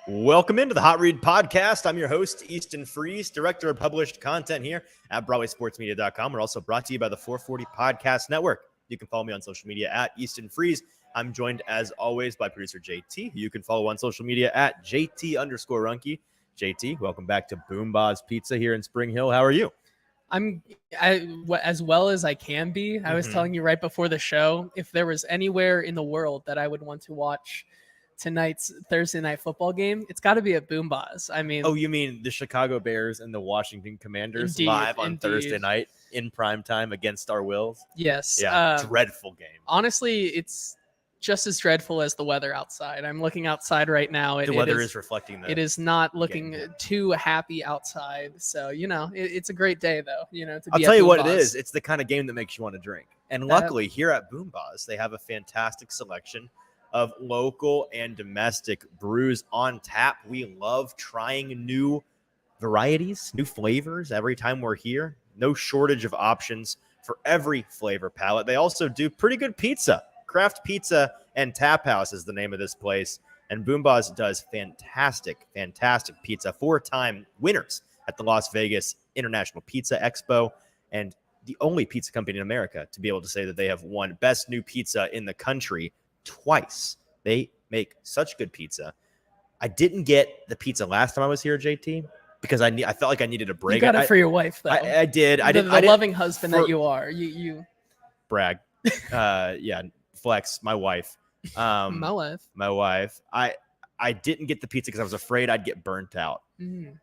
Welcome into the Hot Read Podcast. I'm your host, Easton Freeze, Director of Published Content here at BroadwaySportsMedia.com. We're also brought to you by the 440 Podcast Network. You can follow me on social media at Easton Freeze. I'm joined, as always, by producer JT, who you can follow on social media at JT_Ruhnke. JT, welcome back to Boom Boz Pizza here in Spring Hill. How are you? As well as I can be. I was telling you right before the show, if there was anywhere in the world that I would want to watch tonight's Thursday night football game, it's got to be at Boomba's. I mean, oh, you mean the Chicago Bears and the Washington Commanders live on indeed. Thursday night in prime time against our wills? Yes. Yeah, dreadful game. Honestly, it's just as dreadful as the weather outside. I'm looking outside right now. The weather is reflecting that. It is not looking too happy outside. So, it's a great day, though. I'll tell you what it is. It's the kind of game that makes you want to drink. And luckily, here at Boomba's, they have a fantastic selection of local and domestic brews on tap. We love trying new varieties, new flavors every time we're here. No shortage of options for every flavor palette. They also do pretty good pizza. Craft Pizza and Tap House is the name of this place. And Boomba's does fantastic pizza. 4-time winners at the Las Vegas International Pizza Expo. And the only pizza company in America to be able to say that they have won Best New Pizza in the country twice. They make such good pizza. I didn't get the pizza last time I was here, JT, because I felt like I needed a break. You got it for your wife, though. I did. The loving husband that you are. You brag. Yeah, flex. My wife. My wife. I didn't get the pizza because I was afraid I'd get burnt out,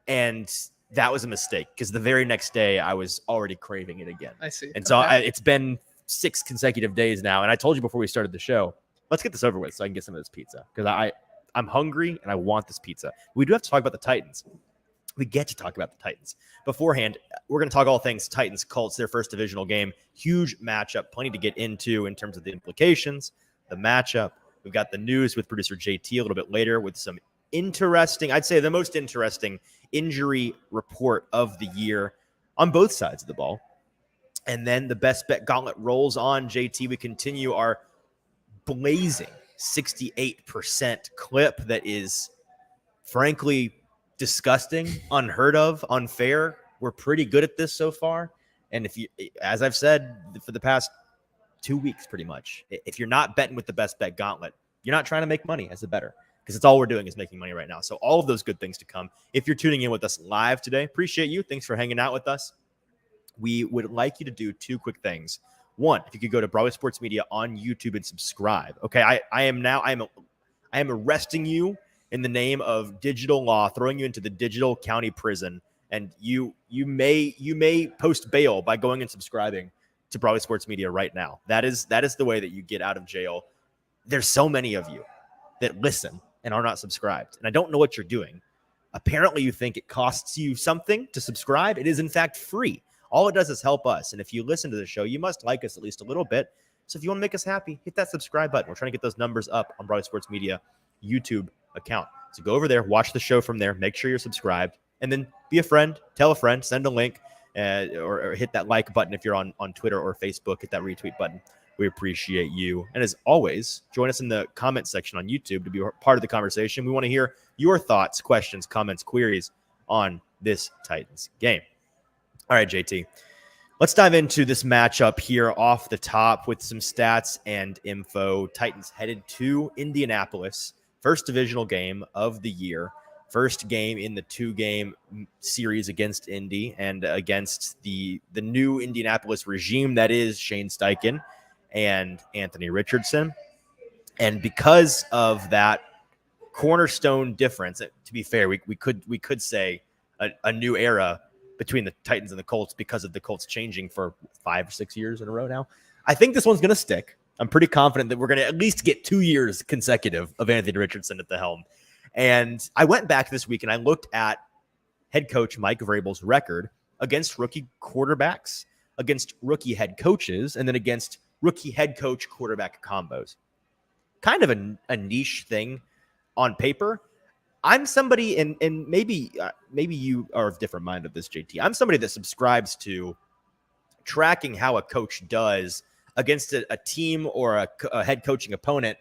and that was a mistake because the very next day I was already craving it again. I see. And so it's been 6 consecutive days now, and I told you before we started the show, let's get this over with so I can get some of this pizza because I'm hungry and I want this pizza. We do have to talk about the Titans. We get to talk about the Titans. Beforehand, we're going to talk all things Titans, Colts, their first divisional game. Huge matchup, plenty to get into in terms of the implications, the matchup. We've got the news with producer JT a little bit later with some interesting, I'd say the most interesting injury report of the year on both sides of the ball. And then the best bet gauntlet rolls on. JT, we continue our blazing 68% clip that is frankly disgusting, unheard of, unfair. We're pretty good at this so far. And if you, as I've said for the past 2 weeks, pretty much, if you're not betting with the best bet gauntlet, you're not trying to make money as a bettor because it's all we're doing is making money right now. So all of those good things to come. If you're tuning in with us live today, appreciate you. Thanks for hanging out with us. We would like you to do 2 quick things. One, if you could go to Broadway Sports Media on YouTube and subscribe. Okay, I am arresting you in the name of digital law, throwing you into the digital county prison, and you may post bail by going and subscribing to Broadway Sports Media right now. That is the way that you get out of jail. There's so many of you that listen and are not subscribed, and I don't know what you're doing. Apparently, you think it costs you something to subscribe. It is in fact free. All it does is help us. And if you listen to the show, you must like us at least a little bit. So if you want to make us happy, hit that subscribe button. We're trying to get those numbers up on Broadway Sports Media YouTube account. So go over there, watch the show from there, make sure you're subscribed, and then be a friend, tell a friend, send a link, or hit that like button if you're on Twitter or Facebook, hit that retweet button. We appreciate you. And as always, join us in the comment section on YouTube to be part of the conversation. We want to hear your thoughts, questions, comments, queries on this Titans game. All right, JT, let's dive into this matchup here off the top with some stats and info. Titans headed to Indianapolis, first divisional game of the year, first game in the 2-game series against Indy and against the new Indianapolis regime that is Shane Steichen and Anthony Richardson. And because of that cornerstone difference, to be fair, we could say a new era between the Titans and the Colts because of the Colts changing for 5 or 6 years in a row now. I think this one's going to stick. I'm pretty confident that we're going to at least get 2 years consecutive of Anthony Richardson at the helm. And I went back this week and I looked at head coach Mike Vrabel's record against rookie quarterbacks, against rookie head coaches, and then against rookie head coach quarterback combos. Kind of a niche thing on paper. I'm somebody, and maybe you are of different mind of this, JT. I'm somebody that subscribes to tracking how a coach does against a team or a head coaching opponent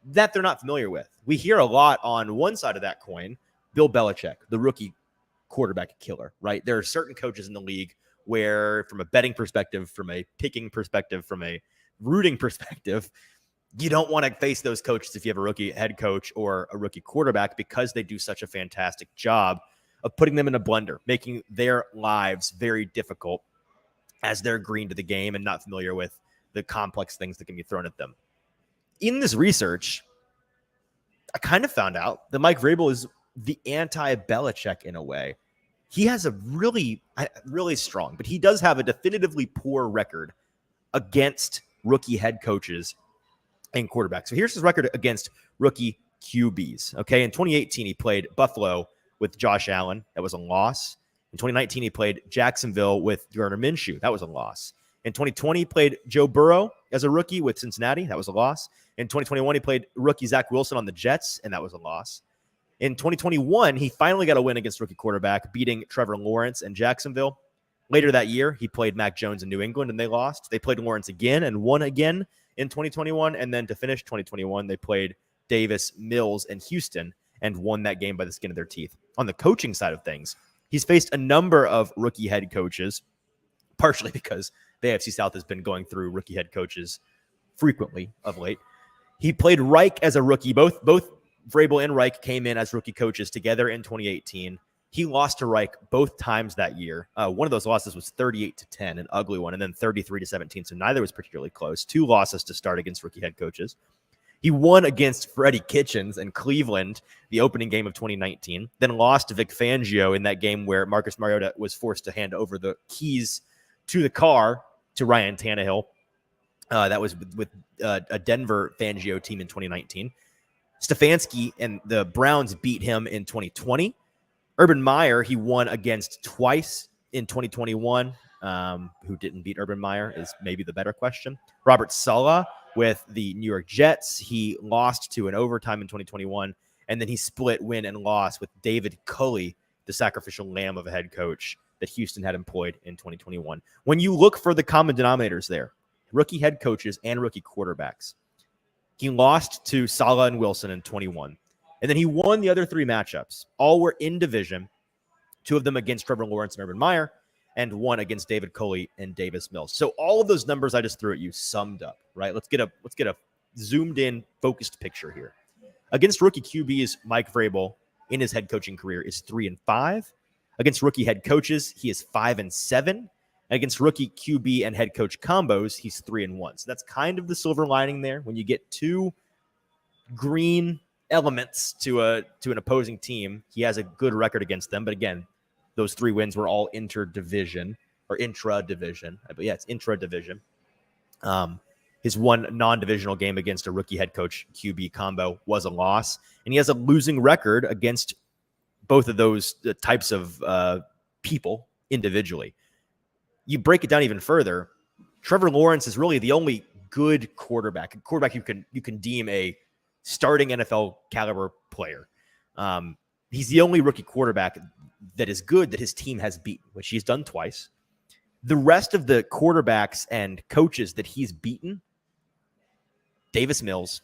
that they're not familiar with. We hear a lot on one side of that coin, Bill Belichick, the rookie quarterback killer, right? There are certain coaches in the league where, from a betting perspective, from a picking perspective, from a rooting perspective, you don't want to face those coaches if you have a rookie head coach or a rookie quarterback because they do such a fantastic job of putting them in a blender, making their lives very difficult as they're green to the game and not familiar with the complex things that can be thrown at them. In this research, I kind of found out that Mike Vrabel is the anti-Belichick in a way. He has a really strong, but he does have a definitively poor record against rookie head coaches and quarterbacks. So here's his record against rookie QBs. Okay, in 2018, he played Buffalo with Josh Allen. That was a loss. In 2019, he played Jacksonville with Gardner Minshew. That was a loss. In 2020, he played Joe Burrow as a rookie with Cincinnati. That was a loss. In 2021, he played rookie Zach Wilson on the Jets, and that was a loss. In 2021, he finally got a win against rookie quarterback, beating Trevor Lawrence and Jacksonville. Later that year, he played Mac Jones in New England, and they lost. They played Lawrence again and won again in 2021. And then to finish 2021, they played Davis Mills in Houston and won that game by the skin of their teeth. On the coaching side of things, he's faced a number of rookie head coaches, partially because the AFC South has been going through rookie head coaches frequently of late. He played Reich as a rookie. Both Vrabel and Reich came in as rookie coaches together in 2018. He lost to Reich both times that year. One of those losses was 38-10, an ugly one, and then 33-17. So neither was particularly close. 2 losses to start against rookie head coaches. He won against Freddie Kitchens in Cleveland, the opening game of 2019, then lost to Vic Fangio in that game where Marcus Mariota was forced to hand over the keys to the car to Ryan Tannehill. That was with a Denver Fangio team in 2019. Stefanski and the Browns beat him in 2020. Urban Meyer, he won against twice in 2021. Who didn't beat Urban Meyer is maybe the better question. Robert Saleh with the New York Jets, he lost to an overtime in 2021, and then he split win and loss with David Culley, the sacrificial lamb of a head coach that Houston had employed in 2021. When you look for the common denominators there, rookie head coaches and rookie quarterbacks, he lost to Saleh and Wilson in 21. And then he won the other 3 matchups. All were in division. 2 of them against Trevor Lawrence and Urban Meyer, and 1 against David Culley and Davis Mills. So all of those numbers I just threw at you summed up, right? Let's get a zoomed in, focused picture here. Against rookie QBs, Mike Vrabel in his head coaching career is 3-5. Against rookie head coaches, he is 5-7. Against rookie QB and head coach combos, he's 3-1. So that's kind of the silver lining there. When you get 2 green elements to an opposing team, he has a good record against them. But again, those 3 wins were all intra-division. But yeah, it's intra-division. His 1 non-divisional game against a rookie head coach QB combo was a loss. And he has a losing record against both of those types of people individually. You break it down even further, Trevor Lawrence is really the only good quarterback, you can deem a starting NFL caliber player. He's the only rookie quarterback that is good that his team has beaten, which he's done twice. The rest of the quarterbacks and coaches that he's beaten, Davis Mills,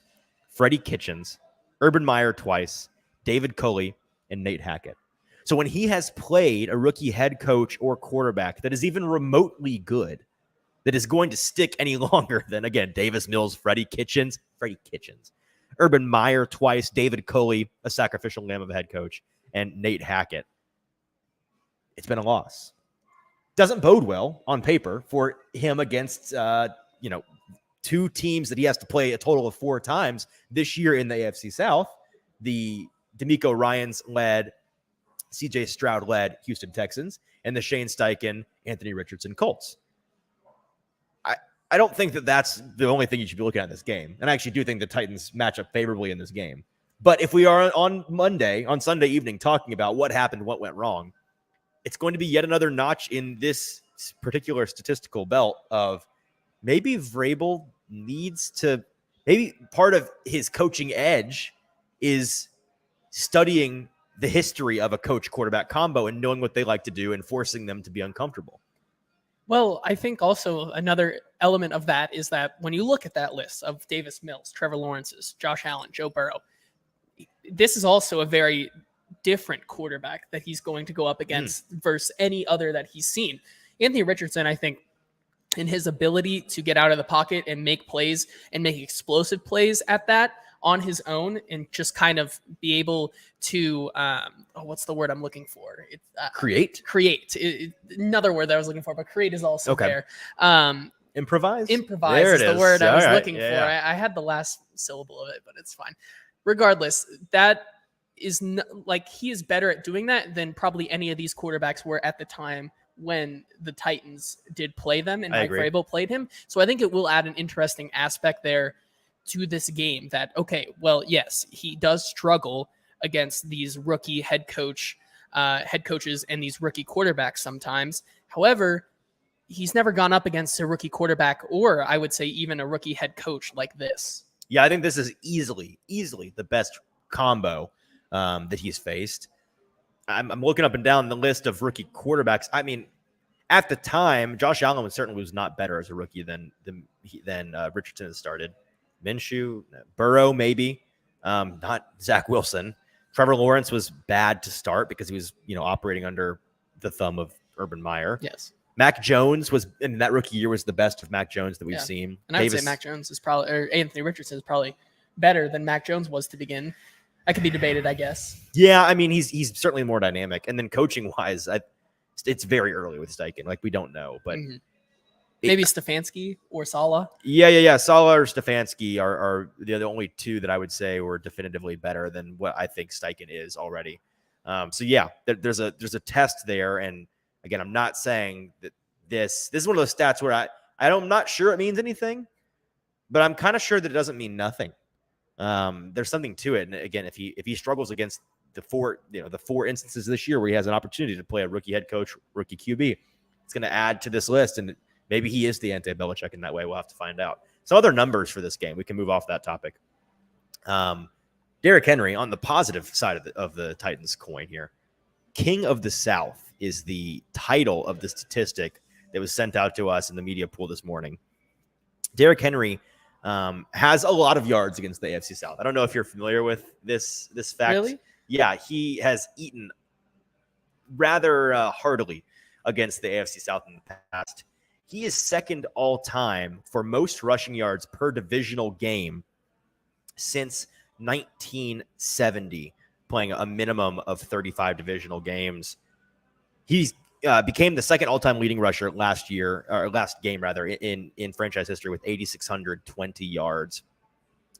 Freddie Kitchens, Urban Meyer twice, David Culley, and Nate Hackett. So when he has played a rookie head coach or quarterback that is even remotely good, that is going to stick any longer than, again, Davis Mills, Freddie Kitchens, Urban Meyer twice, David Culley, a sacrificial lamb of a head coach, and Nate Hackett, it's been a loss. Doesn't bode well on paper for him against, 2 teams that he has to play a total of 4 times this year in the AFC South. The DeMeco Ryans-led, CJ Stroud-led Houston Texans, and the Shane Steichen, Anthony Richardson Colts. I don't think that that's the only thing you should be looking at in this game. And I actually do think the Titans match up favorably in this game. But if we are on Sunday evening, talking about what happened, what went wrong, it's going to be yet another notch in this particular statistical belt of maybe Vrabel needs to, maybe part of his coaching edge is studying the history of a coach-quarterback combo and knowing what they like to do and forcing them to be uncomfortable. Well, I think also another element of that is that when you look at that list of Davis Mills, Trevor Lawrence's, Josh Allen, Joe Burrow, this is also a very different quarterback that he's going to go up against versus any other that he's seen. Anthony Richardson, I think, in his ability to get out of the pocket and make plays and make explosive plays at that on his own and just kind of be able to what's the word I'm looking for? It's Create. Another word that I was looking for, but create is also there. Improvise is the word I was looking for. Yeah. I had the last syllable of it, but it's fine. Regardless, that is he is better at doing that than probably any of these quarterbacks were at the time when the Titans did play them and Mike Vrabel played him. So I think it will add an interesting aspect there to this game that, okay, well, yes, he does struggle against these rookie head coaches and these rookie quarterbacks sometimes. However, he's never gone up against a rookie quarterback or I would say even a rookie head coach like this. Yeah, I think this is easily the best combo that he's faced. I'm looking up and down the list of rookie quarterbacks. I mean, at the time, Josh Allen certainly was not better as a rookie than Richardson has started. Minshew, Burrow, maybe, not Zach Wilson. Trevor Lawrence was bad to start because he was, operating under the thumb of Urban Meyer. Yes. Mac Jones in that rookie year was the best of Mac Jones that we've seen. And I would say Mac Jones is probably, or Anthony Richardson is probably better than Mac Jones was to begin. That could be debated, I guess. Yeah, I mean, he's certainly more dynamic. And then coaching wise, it's very early with Steichen. Like, we don't know, but maybe Stefanski or Saleh. Yeah. Saleh or Stefanski are the only two that I would say were definitively better than what I think Steichen is already. So yeah, there's a test there. And again, I'm not saying that this is one of those stats where I'm not sure it means anything, but I'm kind of sure that it doesn't mean nothing. There's something to it. And again, if he struggles against the four instances this year where he has an opportunity to play a rookie head coach, rookie QB, it's going to add to this list. And maybe he is the anti-Belichick in that way. We'll have to find out. Some other numbers for this game. We can move off that topic. Derrick Henry, on the positive side of the Titans coin here, King of the South is the title of the statistic that was sent out to us in the media pool this morning. Derrick Henry has a lot of yards against the AFC South. I don't know if you're familiar with this fact. Really? Yeah, he has eaten rather heartily against the AFC South in the past. He is second all time for most rushing yards per divisional game since 1970, playing a minimum of 35 divisional games. He became the second all-time leading rusher last game in franchise history with 8,620 yards.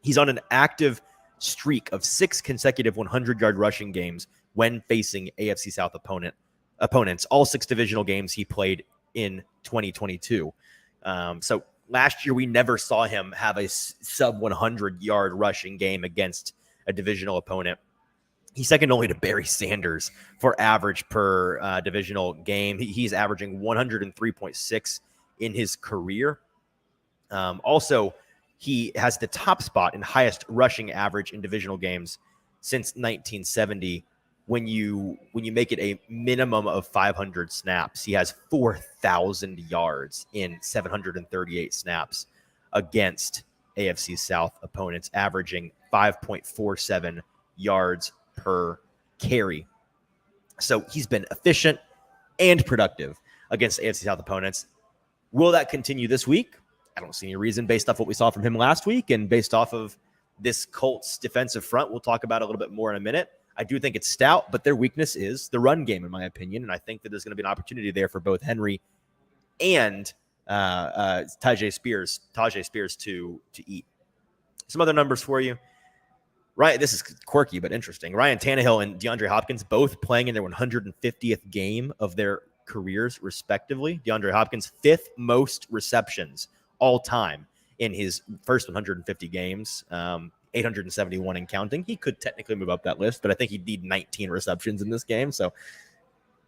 He's on an active streak of 6 consecutive 100-yard rushing games when facing AFC South opponents. All 6 divisional games he played in 2022. So last year we never saw him have a sub 100-yard rushing game against a divisional opponent. He's second only to Barry Sanders for average per divisional game. He's averaging 103.6 in his career. Also, he has the top spot in highest rushing average in divisional games since 1970. When you make it a minimum of 500 snaps, he has 4,000 yards in 738 snaps against AFC South opponents, averaging 5.47 yards per carry. So he's been efficient and productive against AFC South opponents. Will that continue this week? I don't see any reason based off what we saw from him last week and based off of this Colts defensive front. We'll talk about it a little bit more in a minute. I do think it's stout, but their weakness is the run game, in my opinion. And I think that there's going to be an opportunity there for both Henry and Tajay Spears to eat. Some other numbers for you. Right, this is quirky but interesting. Ryan Tannehill and DeAndre Hopkins both playing in their 150th game of their careers, respectively. DeAndre Hopkins, 5th most receptions all time in his first 150 games, 871 and counting. He could technically move up that list, but I think he'd need 19 receptions in this game, so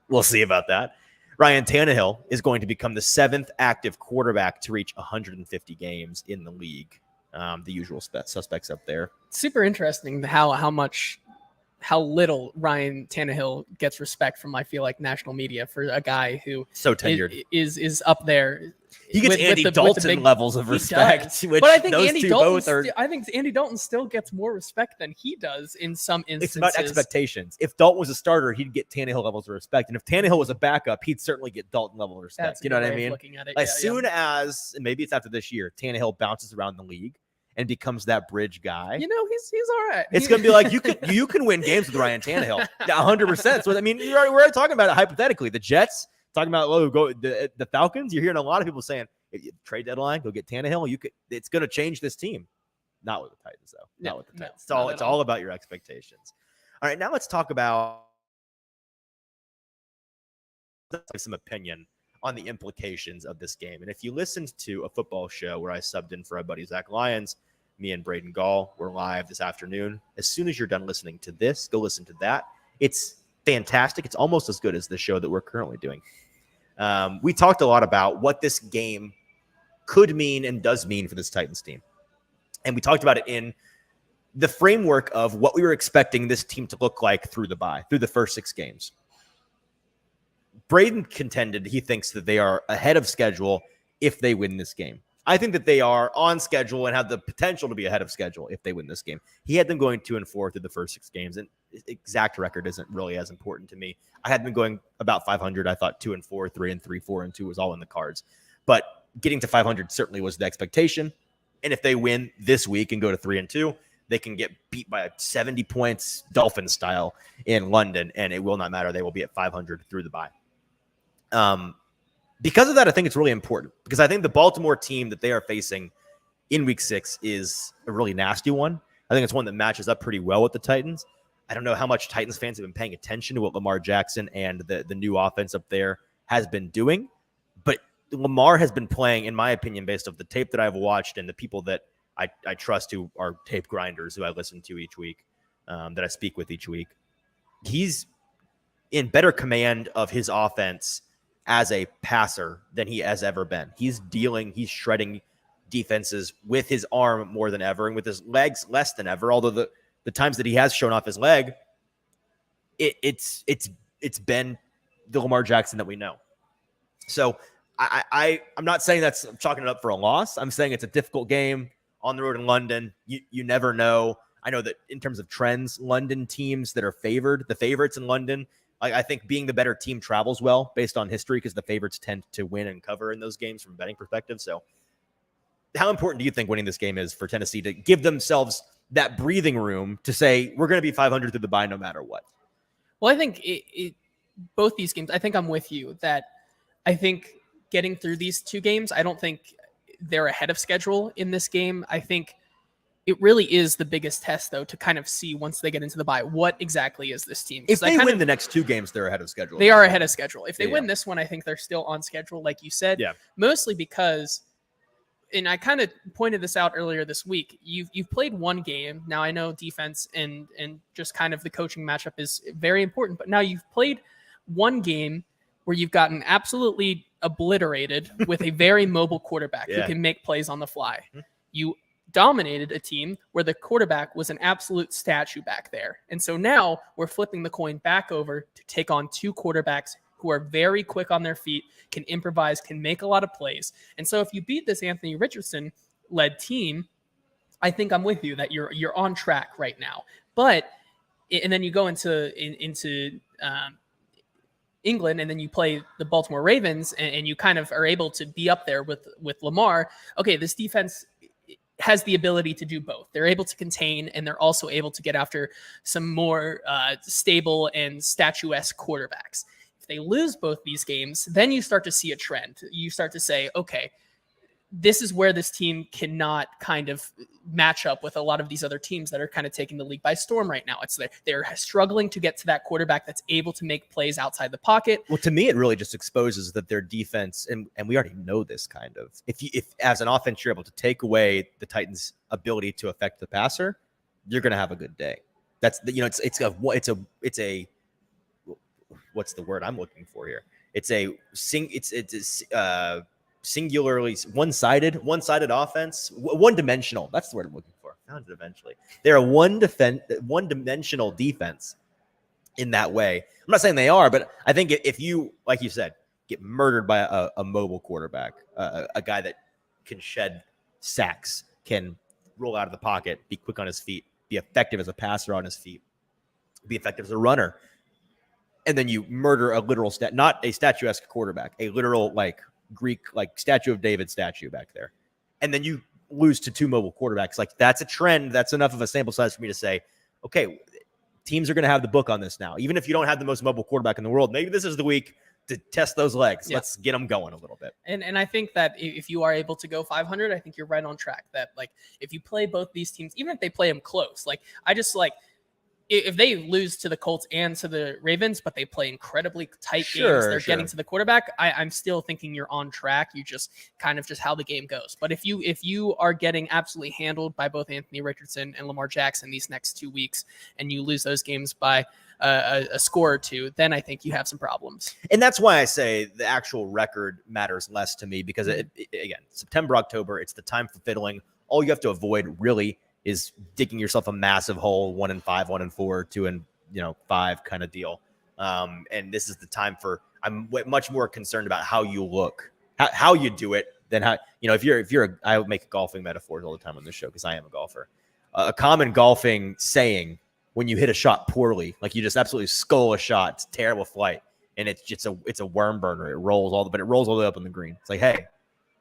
we'll see about that. Ryan Tannehill is going to become the 7th active quarterback to reach 150 games in the league. The usual suspects up there. Super interesting how little Ryan Tannehill gets respect from, I feel like, national media for a guy who so tenured is up there. He gets Andy Dalton levels of respect. But I think Andy Dalton still gets more respect than he does in some instances. It's about expectations. If Dalton was a starter, he'd get Tannehill levels of respect. And if Tannehill was a backup, he'd certainly get Dalton level of respect. You know what I mean? Looking at it. As soon as, and maybe it's after this year, Tannehill bounces around the league and becomes that bridge guy. You know, he's all right. It's going to be like you can win games with Ryan Tannehill 100%. So I mean, we're already talking about it hypothetically. The Jets talking about the Falcons. You're hearing a lot of people saying trade deadline, go get Tannehill. It's going to change this team. Not with the Titans though. Not with the Titans. It's all about your expectations. All right, now let's talk about some opinion on the implications of this game. And if you listened to a football show where I subbed in for our buddy Zach Lyons, me and Braden Gall were live this afternoon. As soon as you're done listening to this, go listen to that. It's fantastic. It's almost as good as the show that we're currently doing. We talked a lot about what this game could mean and does mean for this Titans team. And we talked about it in the framework of what we were expecting this team to look like through the first 6 games. Braden contended he thinks that they are ahead of schedule if they win this game. I think that they are on schedule and have the potential to be ahead of schedule if they win this game. He had them going 2-4 through the first 6 games, and exact record isn't really as important to me. I had them going about 500. I thought 2-4, 3-3, 4-2 was all in the cards. But getting to 500 certainly was the expectation. And if they win this week and go to 3-2, they can get beat by 70 points, Dolphin style, in London, and it will not matter. They will be at 500 through the bye. Because of that, I think it's really important because I think the Baltimore team that they are facing in week 6 is a really nasty one. I think it's one that matches up pretty well with the Titans. I don't know how much Titans fans have been paying attention to what Lamar Jackson and the new offense up there has been doing, but Lamar has been playing, in my opinion, based off the tape that I've watched and the people that I trust who are tape grinders who I listen to each week, that I speak with each week. He's in better command of his offense as a passer than he has ever been. He's shredding defenses with his arm more than ever and with his legs less than ever. Although the times that he has shown off his leg, it's been the Lamar Jackson that we know. So I'm not saying I'm chalking it up for a loss. I'm saying it's a difficult game on the road in London. You never know. I know that in terms of trends, London teams that are the favorites in London, I think being the better team travels well based on history because the favorites tend to win and cover in those games from a betting perspective. So how important do you think winning this game is for Tennessee to give themselves that breathing room to say, we're going to be 500 through the bye no matter what? Well, I think both these games, I think I'm with you that I think getting through these 2 games, I don't think they're ahead of schedule in this game. I think it really is the biggest test, though, to kind of see once they get into the bye, what exactly is this team? If they win the next 2 games, they're ahead of schedule. They are ahead of schedule. If they win this one, I think they're still on schedule, like you said. Yeah. Mostly because, and I kind of pointed this out earlier this week, you've played 1 game. Now, I know defense and just kind of the coaching matchup is very important, but now you've played 1 game where you've gotten absolutely obliterated with a very mobile quarterback who can make plays on the fly. You dominated a team where the quarterback was an absolute statue back there. And so now we're flipping the coin back over to take on 2 quarterbacks who are very quick on their feet, can improvise, can make a lot of plays. And so if you beat this Anthony Richardson-led team, I think I'm with you that you're on track right now. But and then you go into England, and then you play the Baltimore Ravens, and you kind of are able to be up there with Lamar. Okay, this defense has the ability to do both. They're able to contain, and they're also able to get after some more stable and statuesque quarterbacks. If they lose both these games, then you start to see a trend. You start to say, okay, this is where this team cannot kind of match up with a lot of these other teams that are kind of taking the league by storm right now. They're struggling to get to that quarterback that's able to make plays outside the pocket. Well, to me, it really just exposes that their defense, and we already know this kind of, if as an offense you're able to take away the Titans' ability to affect the passer, you're going to have a good day. That's it's a what's the word I'm looking for here? It's singularly one-sided offense, one-dimensional. That's the word I'm looking for. Found it eventually. They're a one-dimensional defense in that way. I'm not saying they are, but I think if you, like you said, get murdered by a mobile quarterback, a guy that can shed sacks, can roll out of the pocket, be quick on his feet, be effective as a passer on his feet, be effective as a runner, and then you murder a literal not a statuesque quarterback, a literal Greek, Statue of David statue back there. And then you lose to 2 mobile quarterbacks. Like, that's a trend. That's enough of a sample size for me to say, okay, teams are going to have the book on this now. Even if you don't have the most mobile quarterback in the world, maybe this is the week to test those legs. Yeah. Let's get them going a little bit. And I think that if you are able to go 500, I think you're right on track. That, like, if you play both these teams, even if they play them close, like, I just like, if they lose to the Colts and to the Ravens, but they play incredibly tight games, they're getting to the quarterback, I'm still thinking you're on track. You just kind of just how the game goes. But if you are getting absolutely handled by both Anthony Richardson and Lamar Jackson these next 2 weeks, and you lose those games by a score or two, then I think you have some problems. And that's why I say the actual record matters less to me, because again, September, October, it's the time for fiddling. All you have to avoid really is digging yourself a massive hole, 1-5, 1-4, 2-5 kind of deal. And this is the time for, I'm much more concerned about how you look, how you do it, than how, I make golfing metaphors all the time on this show because I am a golfer. A common golfing saying, when you hit a shot poorly, like you just absolutely skull a shot, it's a terrible flight, and it's a worm burner. It rolls all the way up on the green. It's like, hey,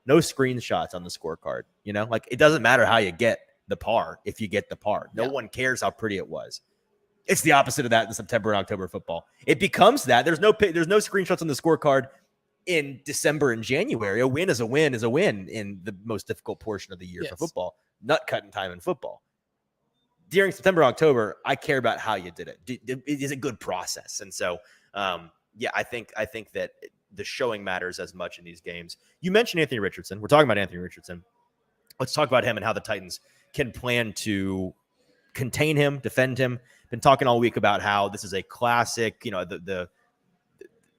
no screenshots on the scorecard. Like, it doesn't matter how you get the par if you get the par. No one cares how pretty it was. It's the opposite of that in September and October football. It becomes that. There's no screenshots on the scorecard in December and January. A win is a win in the most difficult portion of the year for football. Nut cutting time in football. During September, October, I care about how you did it. It is a good process. And so, I think that the showing matters as much in these games. You mentioned Anthony Richardson. We're talking about Anthony Richardson. Let's talk about him and how the Titans can plan to contain him, defend him. Been talking all week about how this is a classic,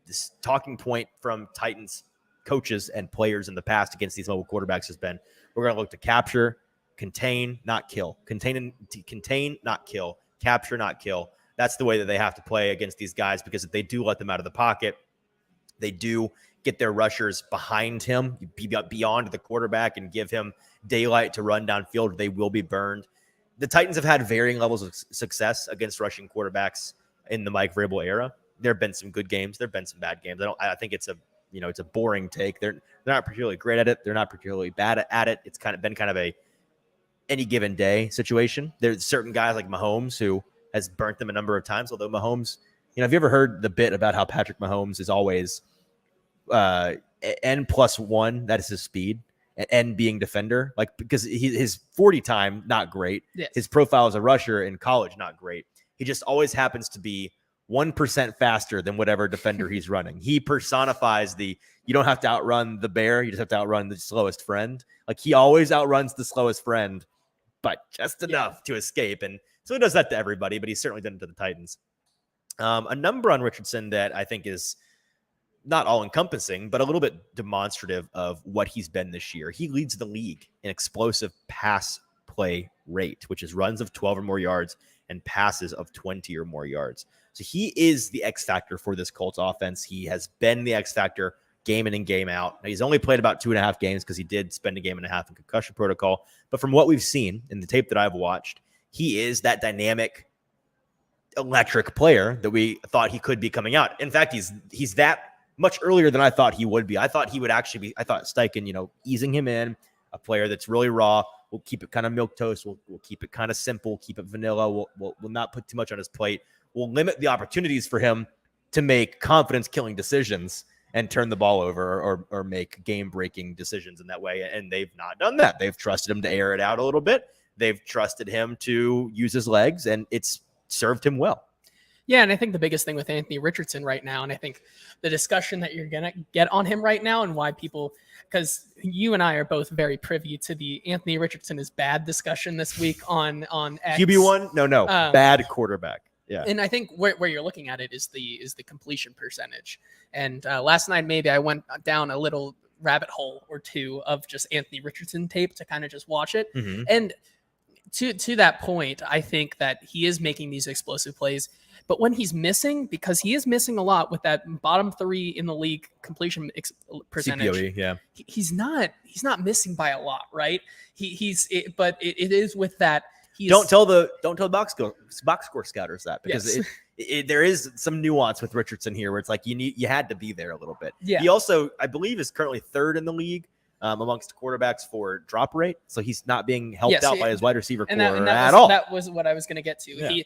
this talking point from Titans coaches and players in the past against these mobile quarterbacks has been, we're going to look to capture, contain, not kill. Contain, not kill. Capture, not kill. That's the way that they have to play against these guys, because if they do let them out of the pocket, they do get their rushers behind him, beyond the quarterback, and give him daylight to run downfield, they will be burned. The Titans have had varying levels of success against rushing quarterbacks in the Mike Vrabel era. There have been some good games. There have been some bad games. I think it's a boring take. They're not particularly great at it. They're not particularly bad at it. It's been kind of a any given day situation. There's certain guys like Mahomes who has burnt them a number of times. Although Mahomes, have you ever heard the bit about how Patrick Mahomes is always N+1? That is his speed. N being defender, like, because his 40 time, not great. Yes. His profile as a rusher in college, not great. He just always happens to be 1% faster than whatever defender he's running. He personifies you don't have to outrun the bear. You just have to outrun the slowest friend. Like, he always outruns the slowest friend, but just enough to escape. And so he does that to everybody, but he's certainly done it to the Titans. A number on Richardson that I think is not all-encompassing, but a little bit demonstrative of what he's been this year. He leads the league in explosive pass play rate, which is runs of 12 or more yards and passes of 20 or more yards. So he is the X factor for this Colts offense. He has been the X factor game in and game out. Now, he's only played about 2.5 games because he did spend a game and a half in concussion protocol. But from what we've seen in the tape that I've watched, he is that dynamic, electric player that we thought he could be coming out. In fact, he's that much earlier than I thought he would be. I thought he would actually be, I thought Steichen, easing him in, a player that's really raw. We'll keep it kind of milquetoast. We'll keep it kind of simple, keep it vanilla. We'll not put too much on his plate. We'll limit the opportunities for him to make confidence-killing decisions and turn the ball over or make game-breaking decisions in that way. And they've not done that. They've trusted him to air it out a little bit. They've trusted him to use his legs, and it's served him well. Yeah, and I think the biggest thing with Anthony Richardson right now, and I think the discussion that you're going to get on him right now and why people, because you and I are both very privy to the Anthony Richardson is bad discussion this week on X. QB1? No, bad quarterback. Yeah. And I think where you're looking at it is the completion percentage. And last night, maybe I went down a little rabbit hole or two of just Anthony Richardson tape to kind of just watch it. Mm-hmm. And to that point, I think that he is making these explosive plays. But when he's missing, because he is missing a lot with that bottom 3 in the league completion percentage, CPOE, yeah, he's not missing by a lot, right? But it is with that. Don't tell the box score scouters that, because there is some nuance with Richardson here where it's like you had to be there a little bit. Yeah. He also, I believe, is currently 3rd in the league amongst quarterbacks for drop rate. So he's not being helped out by his wide receiver core at all. all. That was what I was going to get to. Yeah. He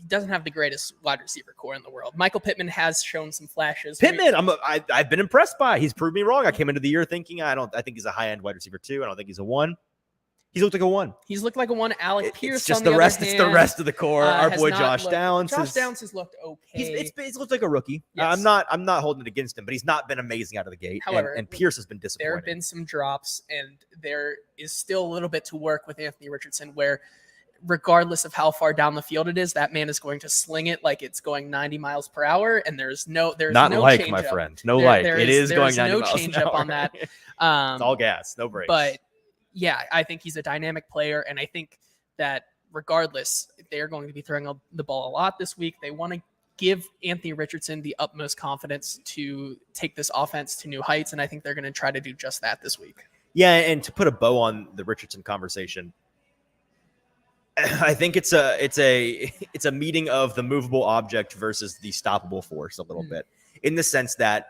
doesn't have the greatest wide receiver core in the world. Michael Pittman has shown some flashes. I've been impressed by. He's proved me wrong. I came into the year thinking I think he's a high end wide receiver 2. I don't think he's a 1. He's looked like a 1. He's looked like a 1. Alec Pierce. It's just on the rest. other hand, it's the rest of the core. Our boy Josh Downs. Josh Downs has looked okay. He's looked like a rookie. Yes. I'm not holding it against him, but he's not been amazing out of the gate. However, and Pierce has been disappointing. There have been some drops, and there is still a little bit to work with Anthony Richardson, where regardless of how far down the field it is, that man is going to sling it like it's going 90 miles per hour, and there's no like, my friend. It is going 90 miles change an up hour. on that. It's all gas, no brakes. But yeah, I think he's a dynamic player, and I think that regardless, they're going to be throwing the ball a lot this week. They want to give Anthony Richardson the utmost confidence to take this offense to new heights, and I think they're going to try to do just that this week. Yeah, and to put a bow on the Richardson conversation, I think it's a meeting of the movable object versus the stoppable force a little bit, in the sense that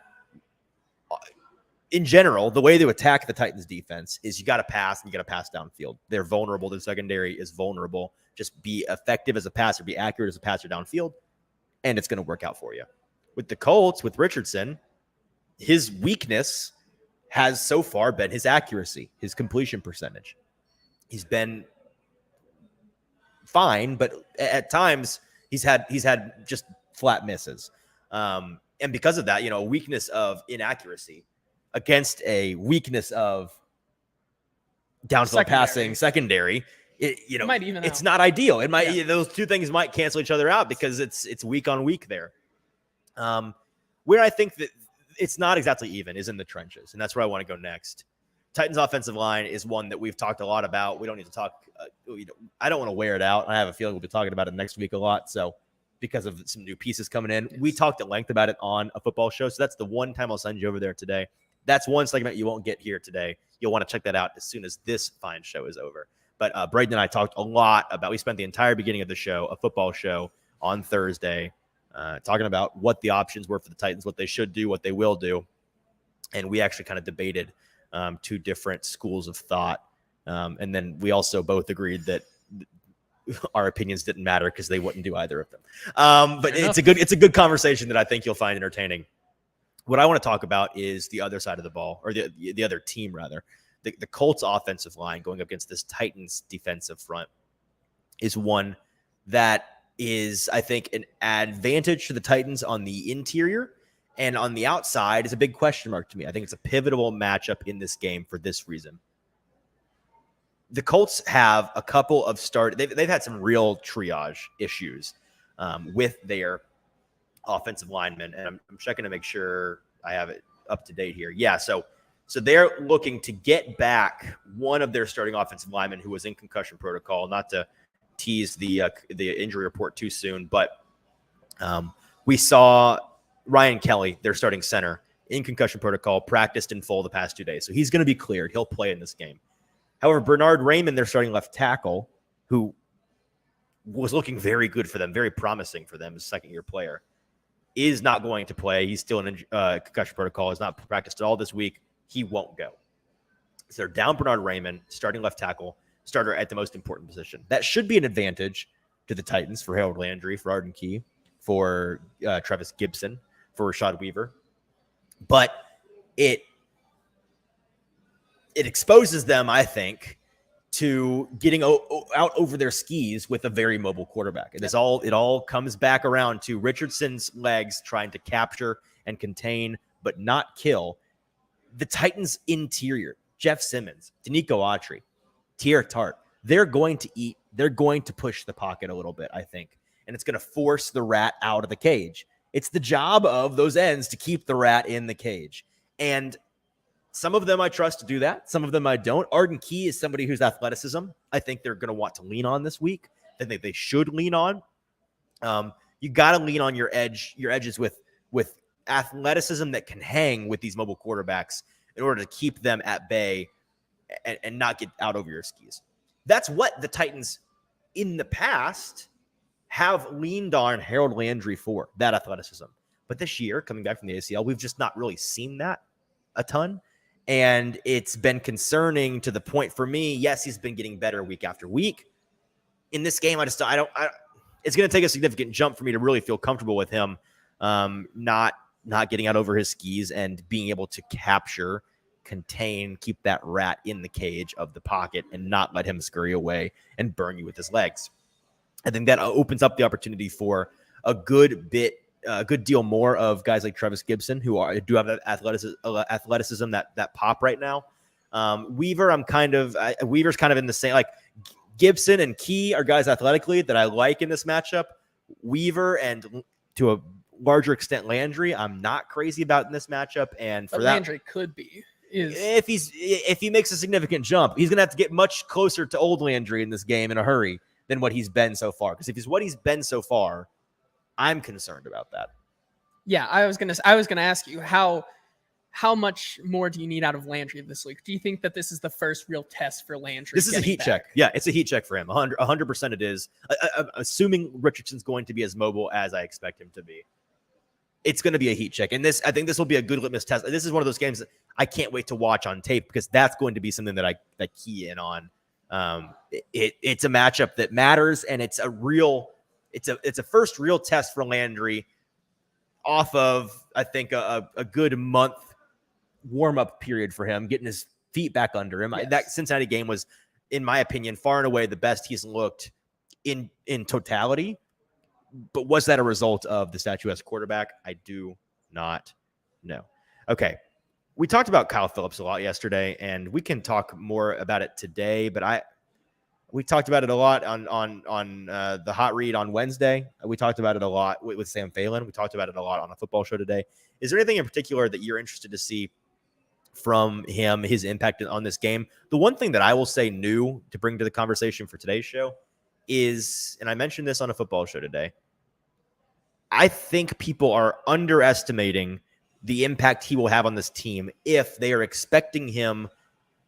in general, the way to attack the Titans defense is you got to pass and you got to pass downfield. They're vulnerable. Their secondary is vulnerable. Just be effective as a passer, be accurate as a passer downfield, and it's going to work out for you. With the Colts, with Richardson, his weakness has so far been his accuracy, his completion percentage. He's been fine, but at times he's had just flat misses. And because of that, a weakness of inaccuracy against a weakness of downfield passing secondary, it's not ideal. It might those two things might cancel each other out because it's week on week there. Where I think that it's not exactly even is in the trenches, and that's where I want to go next. Titans offensive line is one that we've talked a lot about. We don't need to talk. I don't want to wear it out. I have a feeling we'll be talking about it next week a lot. So because of some new pieces coming in, we talked at length about it on a football show. So that's the one time I'll send you over there today. That's one segment you won't get here today. You'll want to check that out as soon as this fine show is over. But Braden and I talked a lot about, we spent the entire beginning of the show, a football show on Thursday, talking about what the options were for the Titans, what they should do, what they will do. And we actually kind of debated two different schools of thought. And then we also both agreed that our opinions didn't matter because they wouldn't do either of them. But it's a good conversation that I think you'll find entertaining. What I want to talk about is the other side of the ball, or the other team rather. The Colts offensive line going up against this Titans defensive front is one that is, I think, an advantage to the Titans on the interior, and on the outside is a big question mark to me. I think it's a pivotal matchup in this game for this reason. The Colts have a couple of they've had some real triage issues with their offensive linemen, and I'm checking to make sure I have it up to date here. Yeah, so they're looking to get back one of their starting offensive linemen who was in concussion protocol. Not to tease the injury report too soon, but we saw Ryan Kelly, their starting center, in concussion protocol, practiced in full the past 2 days. So he's going to be cleared. He'll play in this game. However, Bernard Raymond, their starting left tackle, who was looking very good for them, very promising for them as a second-year player, is not going to play. He's still in concussion protocol, has not practiced at all this week. He won't go. So they're down Bernard Raymond, starting left tackle, starter at the most important position. That should be an advantage to the Titans for Harold Landry, for Arden Key, for Travis Gibson, for Rashad Weaver. But it exposes them, I think, to getting out over their skis with a very mobile quarterback. It all comes back around to Richardson's legs trying to capture and contain, but not kill, the Titans' interior. Jeff Simmons, Danico Autry, Tier Tart. They're going to eat. They're going to push the pocket a little bit, I think. And it's going to force the rat out of the cage. It's the job of those ends to keep the rat in the cage. And some of them I trust to do that. Some of them I don't. Arden Key is somebody whose athleticism I think they're going to want to lean on this week. I think they should lean on. You got to lean on your edges with athleticism that can hang with these mobile quarterbacks in order to keep them at bay and not get out over your skis. That's what the Titans in the past have leaned on Harold Landry for, that athleticism. But this year, coming back from the ACL, we've just not really seen that a ton. And it's been concerning to the point for me. Yes, he's been getting better week after week. In this game, it's going to take a significant jump for me to really feel comfortable with him not getting out over his skis and being able to capture, contain, keep that rat in the cage of the pocket and not let him scurry away and burn you with his legs. I think that opens up the opportunity for a good deal more of guys like Travis Gibson do have that athleticism that pop right now. Weaver's kind of in the same, like Gibson and Key are guys athletically that I like in this matchup. Weaver and to a larger extent Landry, I'm not crazy about in this matchup. And for that, Landry could be. If he makes a significant jump, he's going to have to get much closer to old Landry in this game in a hurry than what he's been so far. Because if he's what he's been so far, I'm concerned about that. Yeah, I was gonna ask you how much more do you need out of Landry this week? Do you think that this is the first real test for Landry? This is a heat check. Yeah, it's a heat check for him. 100% it is. Assuming Richardson's going to be as mobile as I expect him to be, it's going to be a heat check. And I think this will be a good litmus test. This is one of those games that I can't wait to watch on tape because that's going to be something that I key in on. It's a matchup that matters, and it's a first real test for Landry off of, I think, a good month warm-up period for him, getting his feet back under him. Yes. That Cincinnati game was, in my opinion, far and away the best he's looked in totality. But was that a result of the statuesque quarterback? I do not know. Okay. We talked about Kyle Phillips a lot yesterday, and we can talk more about it today, but we talked about it a lot on the hot read on Wednesday. We talked about it a lot with Sam Phelan. We talked about it a lot on a football show today. Is there anything in particular that you're interested to see from him, his impact on this game? The one thing that I will say new to bring to the conversation for today's show is, and I mentioned this on a football show today, I think people are underestimating the impact he will have on this team if they are expecting him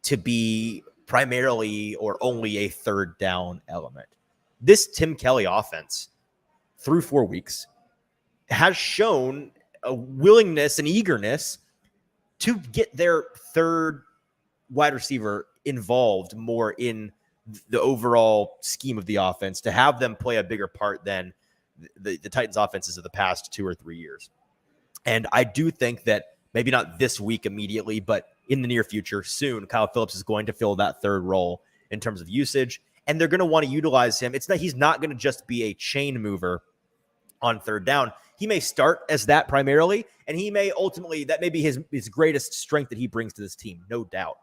to be primarily or only a third down element. This Tim Kelly offense through 4 weeks has shown a willingness and eagerness to get their third wide receiver involved more in the overall scheme of the offense, to have them play a bigger part than the Titans offenses of the past 2 or 3 years. And I do think that maybe not this week immediately, but in the near future, soon, Kyle Phillips is going to fill that third role in terms of usage, and they're going to want to utilize him. He's not going to just be a chain mover on third down. He may start as that primarily, and he may ultimately, that may be his greatest strength that he brings to this team, no doubt.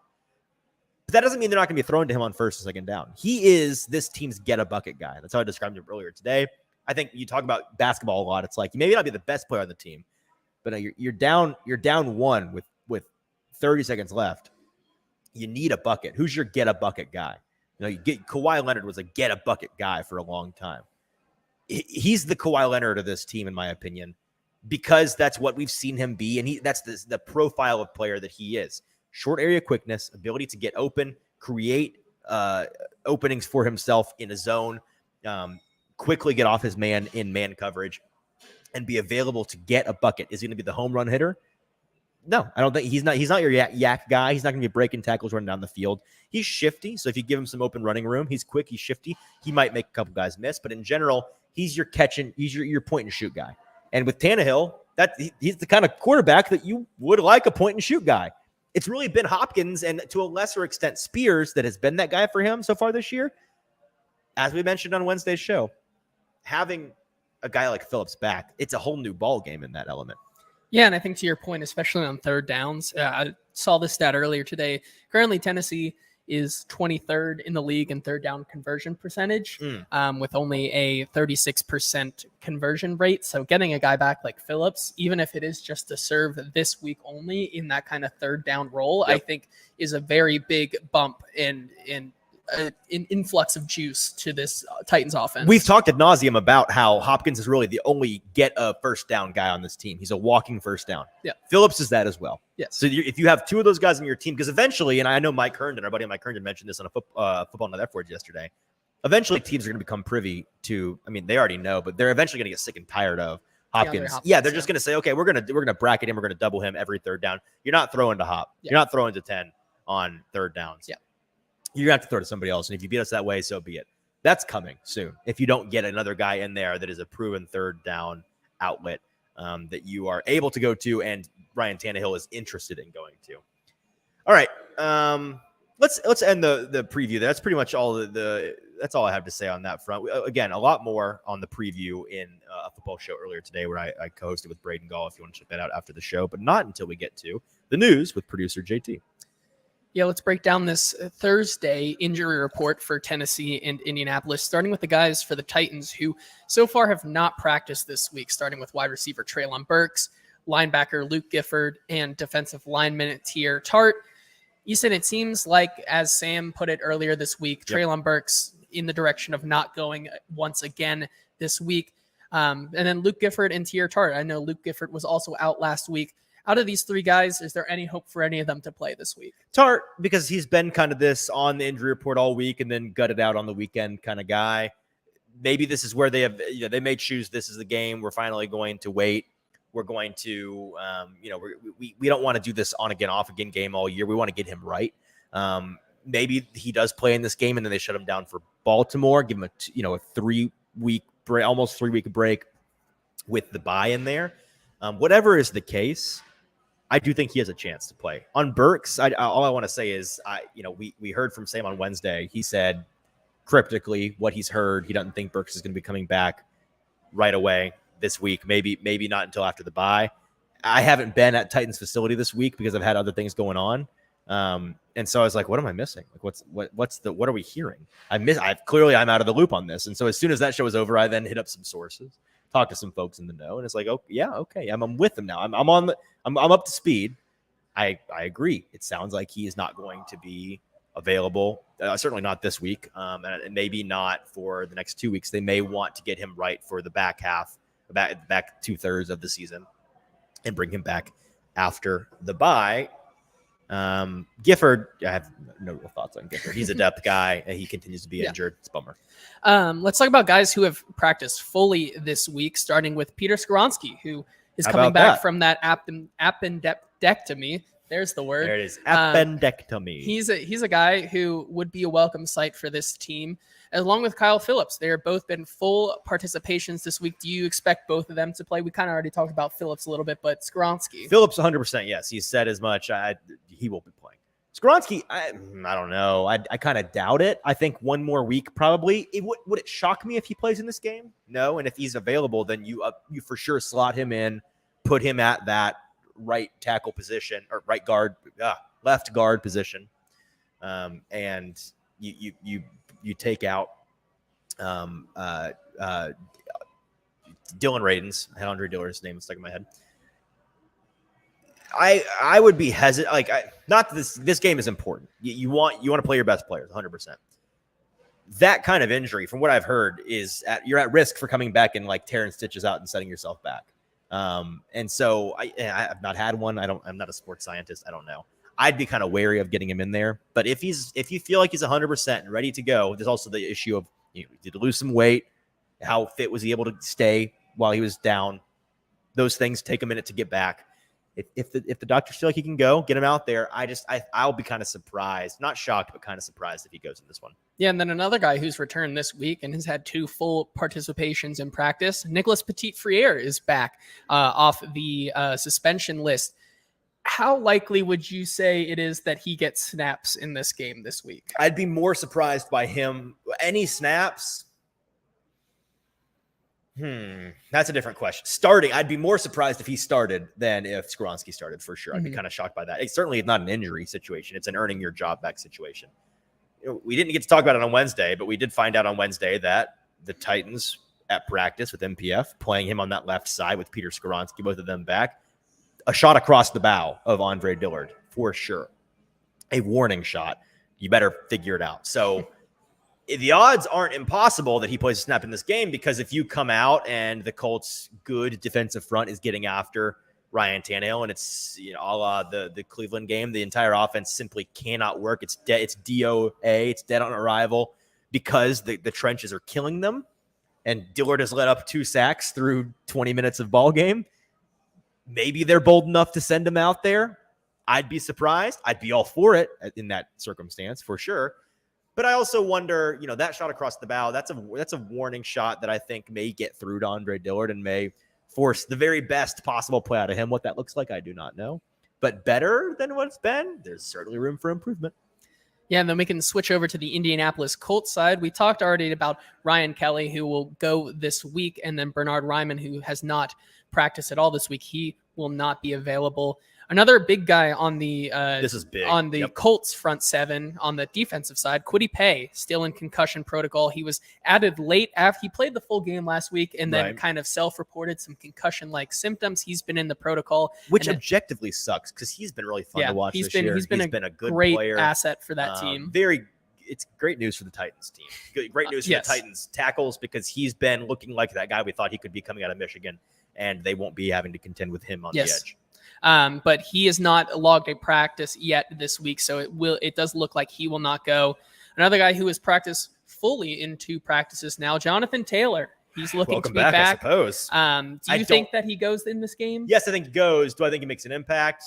But that doesn't mean they're not going to be thrown to him on first and second down. He is this team's get-a-bucket guy. That's how I described him earlier today. I think you talk about basketball a lot. It's like you may not be the best player on the team, but you're down one with 30 seconds left. You need a bucket. Who's your get-a-bucket guy? Kawhi Leonard was a get-a-bucket guy for a long time. He's the Kawhi Leonard of this team, in my opinion, because that's what we've seen him be, and that's the profile of player that he is. Short area quickness, ability to get open, create openings for himself in a zone, quickly get off his man in man coverage, and be available to get a bucket. Is he going to be the home run hitter? No, I don't think he's not your yak guy. He's not going to be breaking tackles running down the field. He's shifty, so if you give him some open running room, he's quick, he's shifty. He might make a couple guys miss, but in general, he's your point and shoot guy. And with Tannehill, he's the kind of quarterback that you would like a point and shoot guy. It's really been Hopkins and to a lesser extent Spears that has been that guy for him so far this year. As we mentioned on Wednesday's show, having a guy like Phillips back, it's a whole new ball game in that element. Yeah, and I think to your point, especially on third downs, I saw this stat earlier today. Currently, Tennessee is 23rd in the league in third down conversion percentage, with only a 36% conversion rate. So getting a guy back like Phillips, even if it is just to serve this week only in that kind of third down role, I think is a very big bump in influx of juice to this Titans offense. We've talked ad nauseum about how Hopkins is really the only get a first down guy on this team. He's a walking first down. Yeah, Phillips is that as well. Yes. So if you have two of those guys on your team, because eventually, and I know Mike Herndon, our buddy Mike Herndon mentioned this on a Football Night Afterwards yesterday, eventually teams are going to become privy to, I mean, they already know, but they're eventually going to get sick and tired of Hopkins. Yeah, they're just going to say, okay, we're going to bracket him. We're going to double him every third down. You're not throwing to Hop. Yeah. You're not throwing to 10 on third downs. Yeah. You're going to have to throw to somebody else. And if you beat us that way, so be it. That's coming soon. If you don't get another guy in there that is a proven third down outlet that you are able to go to and Ryan Tannehill is interested in going to. All right. Let's end the preview there. That's pretty much all that's all I have to say on that front. Again, a lot more on the preview in a football show earlier today where I co-hosted with Braden Gall if you want to check that out after the show, but not until we get to the news with producer JT. Yeah, let's break down this Thursday injury report for Tennessee and Indianapolis, starting with the guys for the Titans who so far have not practiced this week, starting with wide receiver Treylon Burks, linebacker Luke Gifford, and defensive lineman Teair Tart. Easton, it seems like, as Sam put it earlier this week, Treylon Burks in the direction of not going once again this week. And then Luke Gifford and Teair Tart. I know Luke Gifford was also out last week. Out of these three guys, is there any hope for any of them to play this week? Tart, because he's been kind of this on the injury report all week and then gutted out on the weekend kind of guy. Maybe this is where they may choose this is the game. We're finally going to wait. We're going to, we don't want to do this on again, off again game all year. We want to get him right. Maybe he does play in this game and then they shut him down for Baltimore, give him a 3-week break, almost 3-week break with the bye in there. Whatever is the case, I do think he has a chance to play. On Burks, all I want to say is, we heard from Sam on Wednesday. He said cryptically what he's heard. He doesn't think Burks is going to be coming back right away this week. Maybe not until after the bye. I haven't been at Titans facility this week because I've had other things going on. And so I was like, what am I missing? Like, what are we hearing? I'm out of the loop on this. And so as soon as that show was over, I then hit up some sources, talked to some folks in the know, and it's like, oh yeah, okay, I'm with them now. I'm up to speed. I agree. It sounds like he is not going to be available. Certainly not this week, and maybe not for the next 2 weeks. They may want to get him right for the back 2/3 of the season, and bring him back after the bye. Gifford, I have no real thoughts on Gifford. He's a depth guy, and he continues to be injured. It's a bummer. Let's talk about guys who have practiced fully this week, starting with Peter Skoronski, who is coming back from that appendectomy. There's the word. There it is. Appendectomy. He's a guy who would be a welcome sight for this team, along with Kyle Phillips. They have both been full participations this week. Do you expect both of them to play? We kind of already talked about Phillips a little bit, but Skoronski. Phillips, 100%, yes. He said as much. He will be playing. Skoronski, I don't know. I kind of doubt it. I think one more week probably. Would it shock me if he plays in this game? No. And if he's available, then you for sure slot him in, put him at that right tackle position or left guard position, and you take out Dylan Radins. I had Andre Diller's name stuck in my head. I would be hesitant. Not that this game is important. You want to play your best players 100%. That kind of injury, from what I've heard, is you're at risk for coming back and tearing stitches out and setting yourself back. And so I've not had one. I'm not a sports scientist. I don't know. I'd be kind of wary of getting him in there. But if you feel like he's 100% and ready to go, there's also the issue of did he lose some weight? How fit was he able to stay while he was down? Those things take a minute to get back. If the doctors feel like he can go, get him out there. I'll be kind of surprised, not shocked, but kind of surprised if he goes in this one. Yeah, and then another guy who's returned this week and has had 2 full participations in practice, Nicholas Petit-Frere is back off the suspension list. How likely would you say it is that he gets snaps in this game this week? I'd be more surprised by him. Any snaps? That's a different question. Starting, I'd be more surprised if he started than if Skoronski started, for sure. I'd be kind of shocked by that. It's certainly not an injury situation. It's an earning your job back situation. We didn't get to talk about it on Wednesday, but we did find out on Wednesday that the Titans at practice with MPF, playing him on that left side with Peter Skoronski, both of them back, a shot across the bow of Andre Dillard, for sure. A warning shot. You better figure it out. So the odds aren't impossible that he plays a snap in this game, because if you come out and the Colts' good defensive front is getting after Ryan Tannehill and it's a la the Cleveland game, the entire offense simply cannot work. It's dead. It's DOA. It's dead on arrival because the trenches are killing them. and Dillard has let up 2 sacks through 20 minutes of ball game. Maybe they're bold enough to send him out there. I'd be surprised. I'd be all for it in that circumstance for sure. But I also wonder, that shot across the bow, that's a warning shot that I think may get through to Andre Dillard and may force the very best possible play out of him. What that looks like, I do not know. But better than what it's been, there's certainly room for improvement. Yeah, and then we can switch over to the Indianapolis Colts side. We talked already about Ryan Kelly, who will go this week, and then Bernard Ryman, who has not practiced at all this week. He will not be available. Another big guy on the this is big. On the Colts front seven on the defensive side, Kwity Paye, still in concussion protocol. He was added late after he played the full game last week and then kind of self-reported some concussion-like symptoms. He's been in the protocol, which objectively sucks because he's been really fun to watch this year. He's been a good great player. Asset for that team. It's great news for the Titans team. Great news for the Titans tackles because he's been looking like that guy we thought he could be coming out of Michigan, and they won't be having to contend with him on the edge. But he is not logged a practice yet this week, so it does look like he will not go. Another guy who has practiced fully in 2 practices now, Jonathan Taylor. He's looking to be back. I suppose. Do you think that he goes in this game? Yes, I think he goes. Do I think he makes an impact?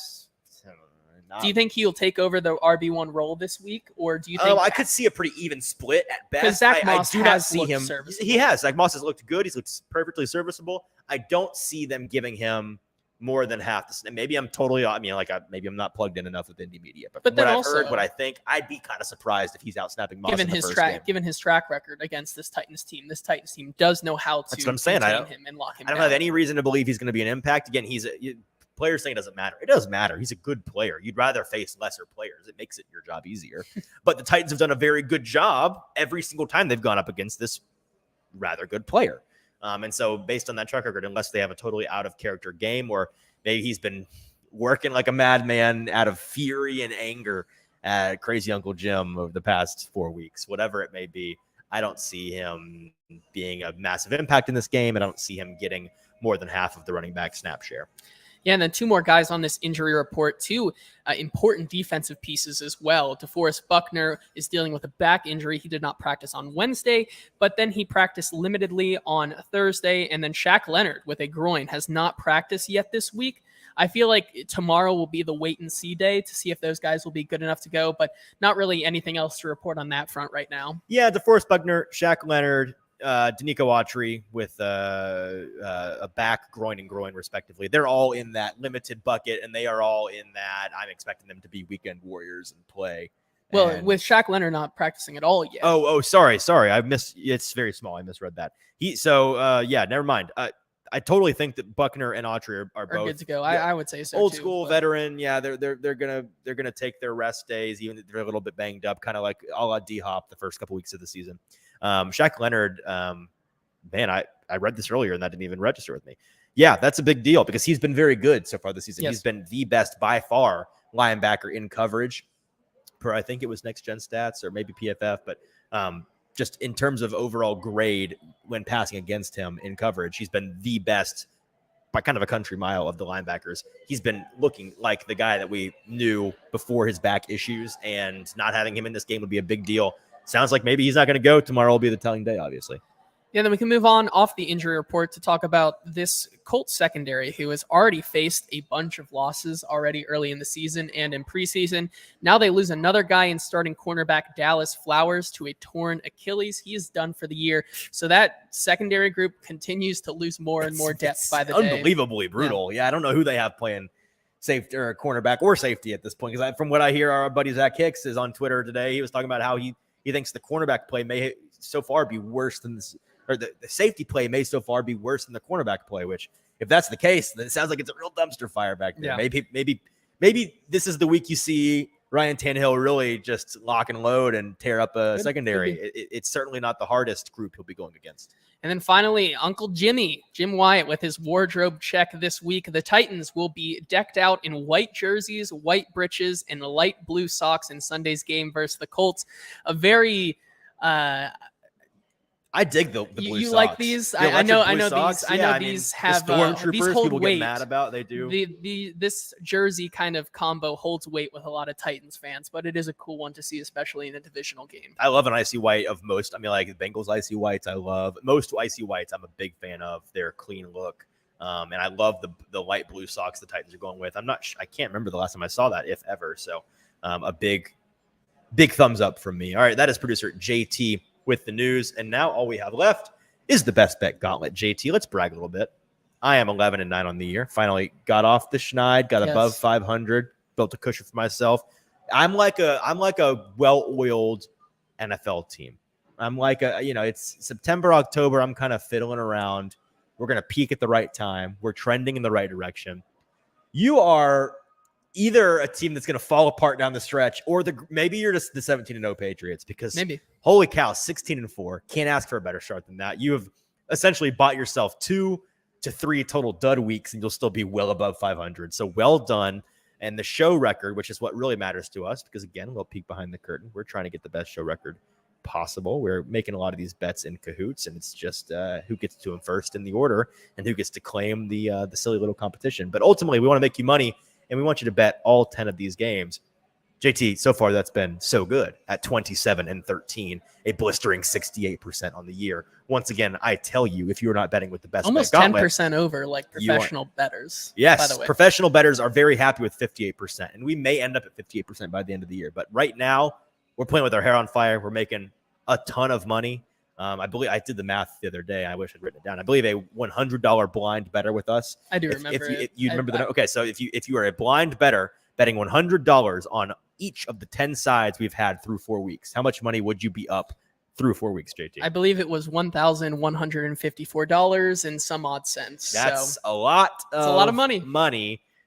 Do you think he'll take over the RB1 role this week, or do you think? I could see a pretty even split at best. Because Zach Moss I do not see him. He has. Zach Moss has looked good. He's looked perfectly serviceable. I don't see them giving him more than half the snap. Maybe I'm totally, maybe I'm not plugged in enough with indie media, but what I've heard, what I think, I'd be kind of surprised if he's out snapping Moss given his track record against this Titans team. This Titans team does know how to contain him and lock him down. I don't have any reason to believe he's going to be an impact. Again, players saying it doesn't matter. It does matter. He's a good player. You'd rather face lesser players. It makes your job easier. But the Titans have done a very good job every single time they've gone up against this rather good player. And so based on that track record, unless they have a totally out of character game, or maybe he's been working like a madman out of fury and anger at crazy Uncle Jim over the past 4 weeks, whatever it may be, I don't see him being a massive impact in this game. I don't see him getting more than half of the running back snap share. Yeah, and then 2 more guys on this injury report, 2 important defensive pieces as well. DeForest Buckner is dealing with a back injury. He did not practice on Wednesday, but then he practiced limitedly on Thursday. And then Shaq Leonard with a groin has not practiced yet this week. I feel like tomorrow will be the wait and see day to see if those guys will be good enough to go, but not really anything else to report on that front right now. Yeah, DeForest Buckner, Shaq Leonard, Danico Autry with a back, groin, and groin, respectively. They're all in that limited bucket, and they are all in that. I'm expecting them to be weekend warriors and play. Well, with Shaq Leonard not practicing at all yet. Oh, sorry. It's very small. I misread that. Never mind. I totally think that Buckner and Autry are both good to go. I would say so. Old school veteran. Yeah, they're gonna take their rest days, even if they're a little bit banged up, kind of like a la D-Hop the first couple weeks of the season. Shaq Leonard, I read this earlier and that didn't even register with me. Yeah, that's a big deal because he's been very good so far this season. Yes. He's been the best by far linebacker in coverage per, I think it was Next Gen Stats or maybe PFF, but just in terms of overall grade when passing against him in coverage, he's been the best by kind of a country mile of the linebackers. He's been looking like the guy that we knew before his back issues, and not having him in this game would be a big deal. Sounds like maybe he's not going to go. Tomorrow will be the telling day, obviously. Yeah, then we can move on off the injury report to talk about this Colts secondary, who has already faced a bunch of losses already early in the season and in preseason. Now they lose another guy in starting cornerback Dallas Flowers to a torn Achilles. He is done for the year. So that secondary group continues to lose more and more depth by the day. Unbelievably brutal. Yeah, I don't know who they have playing safety or cornerback or safety at this point. Because from what I hear, our buddy Zach Hicks is on Twitter today. He was talking about how he thinks the cornerback play may so far be worse than this, or the safety play may so far be worse than the cornerback play, which if that's the case, then it sounds like it's a real dumpster fire back there. Yeah. Maybe this is the week you see Ryan Tannehill really just lock and load and tear up a secondary. It's certainly not the hardest group he'll be going against. And then finally, Uncle Jim Wyatt with his wardrobe check this week. The Titans will be decked out in white jerseys, white breeches, and light blue socks in Sunday's game versus the Colts. A very I dig the blue you socks. like these? The I know electric blue these. socks. I Yeah, know I mean, these the have stormtroopers these hold people weight. get mad about. They do. This jersey kind of combo holds weight with a lot of Titans fans, but it is a cool one to see, especially in a divisional game. I love an icy white of most. I mean, like the Bengals icy whites. I love most icy whites. I'm a big fan of their clean look. And I love the light blue socks the Titans are going with. I can't remember the last time I saw that, if ever. So a big thumbs up from me. All right, that is producer JT with the news. And now all we have left is the best bet gauntlet. JT, let's brag a little bit. I am 11-9 on the year. Finally got off the schneid, got above 500, built a cushion for myself. I'm like a well-oiled NFL team. I'm like it's September, October. I'm kind of fiddling around. We're going to peak at the right time. We're trending in the right direction. You are either a team that's going to fall apart down the stretch, or maybe you're just the 17-0 Patriots, because maybe, holy cow, 16-4. Can't ask for a better start than that. You have essentially bought yourself 2 to 3 total dud weeks, and you'll still be well above 500. So well done. And the show record, which is what really matters to us, because again, we'll peek behind the curtain. We're trying to get the best show record possible. We're making a lot of these bets in cahoots, and it's just who gets to them first in the order and who gets to claim the silly little competition. But ultimately, we want to make you money, and we want you to bet all 10 of these games. JT, so far that's been so good at 27-13, a blistering 68% on the year. Once again, I tell you, if you are not betting with the best, almost bet gauntlet, 10% over like professional bettors. Yes, by the way. Professional bettors are very happy with 58%, and we may end up at 58% by the end of the year. But right now, we're playing with our hair on fire. We're making a ton of money. I believe I did the math the other day. I wish I'd written it down. I believe a $100 blind better with us. I do remember if you remember that. Okay, so if you are a blind better betting $100 on each of the 10 sides we've had through 4 weeks, how much money would you be up through 4 weeks, JT? I believe it was $1,154 and some odd cents. That's a lot. It's a lot of money.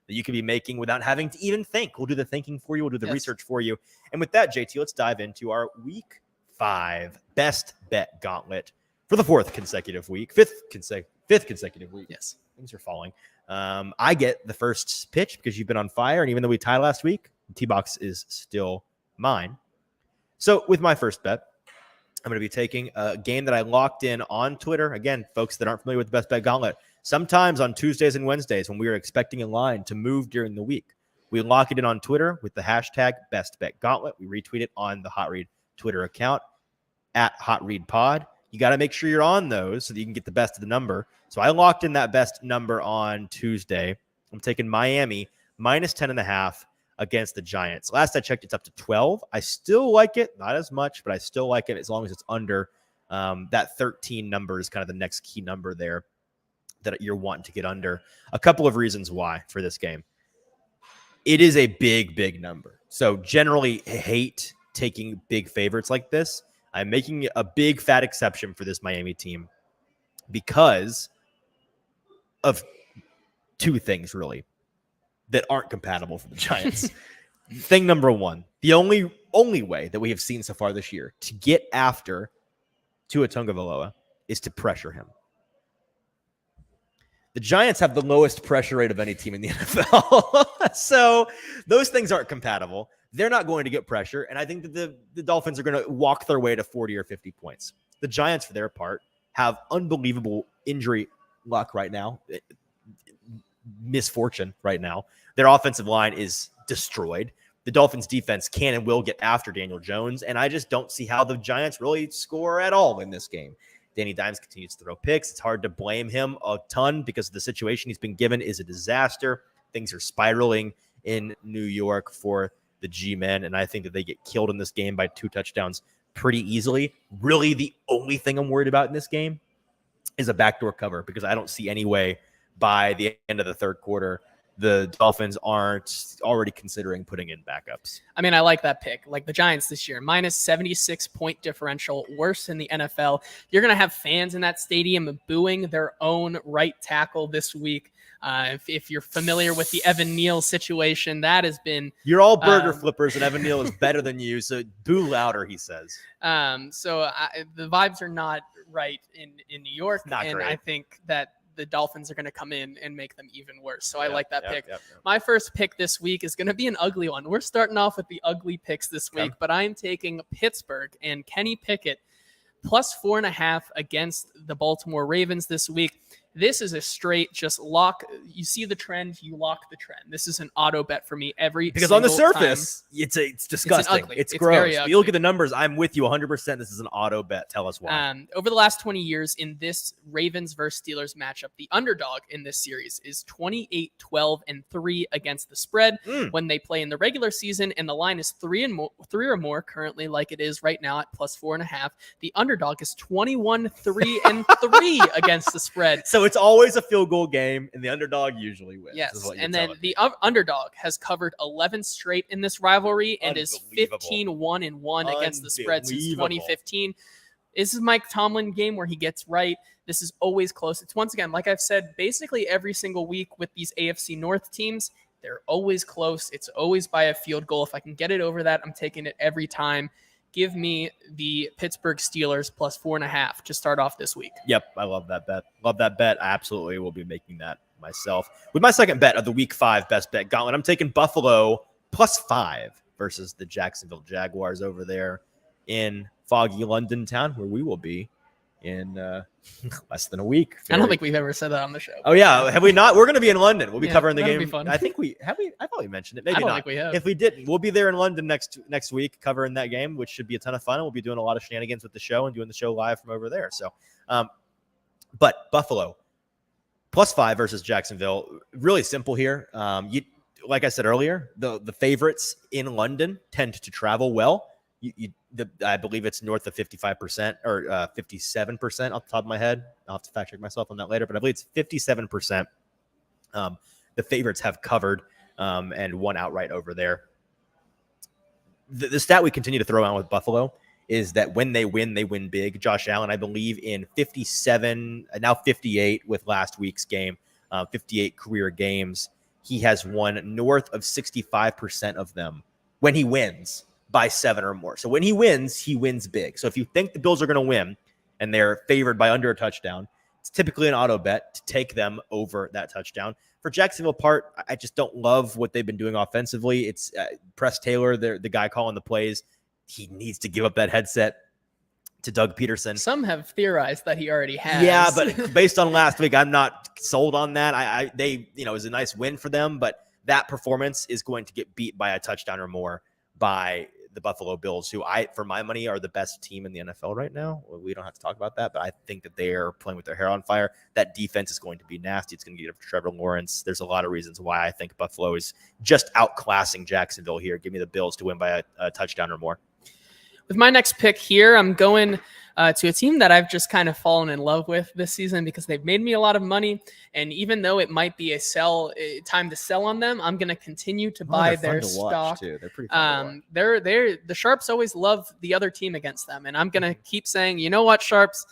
That you could be making without having to even think. We'll do the thinking for you. We'll do the research for you. And with that, JT, let's dive into our Week 5 best bet gauntlet for the fifth consecutive week. Yes, things are falling. I get the first pitch because you've been on fire, and even though we tied last week, T-Box is still mine. So with my first bet, I'm going to be taking a game that I locked in on Twitter. Again, folks that aren't familiar with the best bet gauntlet, sometimes on Tuesdays and Wednesdays when we are expecting a line to move during the week, we lock it in on Twitter with the hashtag best bet gauntlet. We retweet it on the Hot Read Twitter account at Hot Read Pod. You got to make sure you're on those so that you can get the best of the number. So I locked in that best number on Tuesday. I'm taking Miami minus 10.5 against the Giants. Last I checked, it's up to 12. I still like it. Not as much, but I still like it as long as it's under that 13 number is kind of the next key number there that you're wanting to get under. A couple of reasons why for this game. It is a big number. So generally hate taking big favorites like this. I'm making a big fat exception for this Miami team because of two things really that aren't compatible for the Giants. Thing number one, the only way that we have seen so far this year to get after Tua Tagovailoa is to pressure him. The Giants have the lowest pressure rate of any team in the NFL. So those things aren't compatible. They're not going to get pressure. And I think that the Dolphins are going to walk their way to 40 or 50 points. The Giants, for their part, have unbelievable injury luck right now. Misfortune right now. Their offensive line is destroyed. The Dolphins defense can and will get after Daniel Jones. And I just don't see how the Giants really score at all in this game. Danny Dimes continues to throw picks. It's hard to blame him a ton because the situation he's been given is a disaster. Things are spiraling in New York for the G-men, and I think that they get killed in this game by 2 touchdowns pretty easily. Really, the only thing I'm worried about in this game is a backdoor cover because I don't see any way by the end of the third quarter the Dolphins aren't already considering putting in backups. I mean, I like that pick. Like the Giants this year, minus 76 point differential, worse in the NFL. You're going to have fans in that stadium booing their own right tackle this week. If you're familiar with the Evan Neal situation, that has been... You're all burger flippers, and Evan Neal is better than you, so boo louder, he says. So the vibes are not right in New York, and great. I think that the Dolphins are going to come in and make them even worse. So I like that pick. Yep. My first pick this week is going to be an ugly one. We're starting off with the ugly picks this week, but I'm taking Pittsburgh and Kenny Pickett plus 4.5 against the Baltimore Ravens this week. This is a straight just lock. You see the trend, you lock the trend. This is an auto bet for me because on the surface, it's disgusting. It's gross. Very But ugly. you look at the numbers, I'm with you 100%. This is an auto bet. Tell us why. Over the last 20 years in this Ravens versus Steelers matchup, the underdog in this series is 28-12-3 against the spread when they play in the regular season, and the line is 3 or more currently, like it is right now at plus 4.5. The underdog is 21-3-3 against the spread. So it's always a field goal game, and the underdog usually wins. Yes, and then the underdog has covered 11 straight in this rivalry and is 15-1-1 against the spread since 2015. This is Mike Tomlin game where he gets right. This is always close. It's once again, like I've said, basically every single week with these AFC North teams, they're always close. It's always by a field goal. If I can get it over that, I'm taking it every time. Give me the Pittsburgh Steelers plus 4.5 to start off this week. Yep, I love that bet. Love that bet. I absolutely will be making that myself. With my second bet of the Week 5 best bet gauntlet, I'm taking Buffalo plus 5 versus the Jacksonville Jaguars over there in foggy London town, where we will be in less than a week. I don't think we've ever said that on the show. Oh yeah, have we not? We're going to be in London. We'll be covering the game. Be fun. I think we have. I thought we mentioned it. Maybe I don't not. think we have. If we didn't, we'll be there in London next week covering that game, which should be a ton of fun. We'll be doing a lot of shenanigans with the show and doing the show live from over there. So, but Buffalo plus 5 versus Jacksonville, really simple here. Like I said earlier, the favorites in London tend to travel well. I believe it's north of 55% or 57% off the top of my head. I'll have to fact check myself on that later, but I believe it's 57%. The favorites have covered and won outright over there. The stat we continue to throw out with Buffalo is that when they win big. Josh Allen, I believe, in 57, now 58 with last week's game, 58 career games, he has won north of 65% of them when he wins by 7 or more. So when he wins big. So if you think the Bills are going to win and they're favored by under a touchdown, it's typically an auto bet to take them over that touchdown. For Jacksonville part, I just don't love what they've been doing offensively. It's Press Taylor, the guy calling the plays. He needs to give up that headset to Doug Peterson. Some have theorized that he already has. Yeah, but based on last week, I'm not sold on that. It was a nice win for them, but that performance is going to get beat by a touchdown or more by the Buffalo Bills, who for my money, are the best team in the NFL right now. We don't have to talk about that, but I think that they are playing with their hair on fire. That defense is going to be nasty. It's going to get up to Trevor Lawrence. There's a lot of reasons why I think Buffalo is just outclassing Jacksonville here. Give me the Bills to win by a touchdown or more. With my next pick here, I'm going to a team that I've just kind of fallen in love with this season because they've made me a lot of money. And even though it might be time to sell on them, I'm going to continue to buy their stock. Too. They're pretty fun to watch. The Sharps always love the other team against them. And I'm going to keep saying, you know what, Sharps?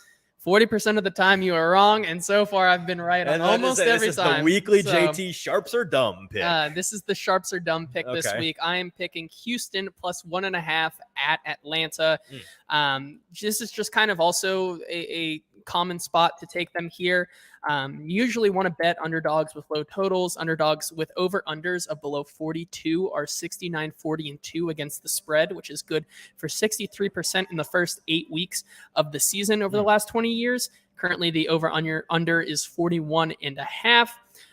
40% of the time you are wrong, and so far I've been right on almost every time. This is the weekly JT Sharps are dumb pick. This is the Sharps are dumb pick this week. I am picking Houston plus 1.5 at Atlanta. This is just kind of also a common spot to take them here. Usually want to bet underdogs with low totals. Underdogs with over-unders of below 42 are 69, 40, and 2 against the spread, which is good for 63% in the first 8 weeks of the season over the last 20 years. Currently, the over-under is 41.5.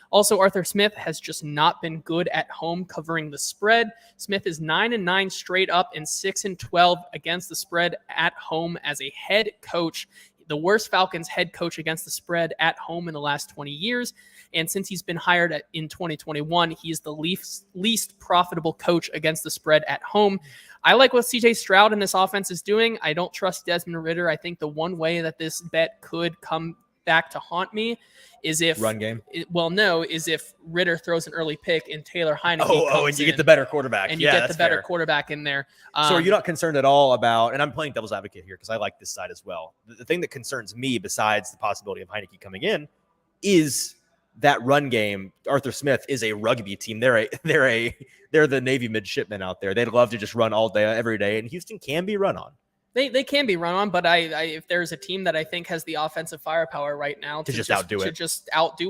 Also, Arthur Smith has just not been good at home covering the spread. Smith is 9-9 straight up and 6-12 against the spread at home as a head coach. The worst Falcons head coach against the spread at home in the last 20 years. And since he's been hired in 2021, he is the least profitable coach against the spread at home. I like what CJ Stroud and this offense is doing. I don't trust Desmond Ridder. I think the one way that this bet could come back to haunt me is if run game. Is if Ridder throws an early pick and Taylor Heineke comes and you get the better quarterback. And you get the better quarterback in there. So are you not concerned at all about, and I'm playing devil's advocate here because I like this side as well. The thing that concerns me besides the possibility of Heineke coming in is that run game. Arthur Smith is a rugby team. They're the Navy midshipmen out there. They'd love to just run all day, every day. And Houston can be run on. They can be run on, but if there's a team that I think has the offensive firepower right now to just outdo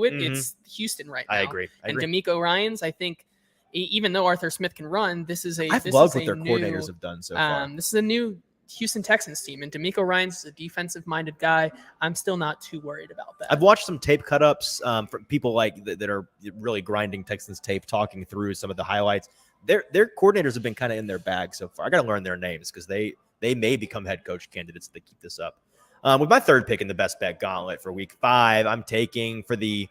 it, it's Houston right now. I agree. And D'Amico Ryans, I think, even though Arthur Smith can run, I've loved what their coordinators have done so far. This is a new Houston Texans team, and D'Amico Ryans is a defensive-minded guy. I'm still not too worried about that. I've watched some tape cut-ups from people like that are really grinding Texans tape, talking through some of the highlights. Their coordinators have been kind of in their bag so far. I got to learn their names because they may become head coach candidates if they keep this up. With my third pick in the best bet gauntlet for week 5, I'm taking for the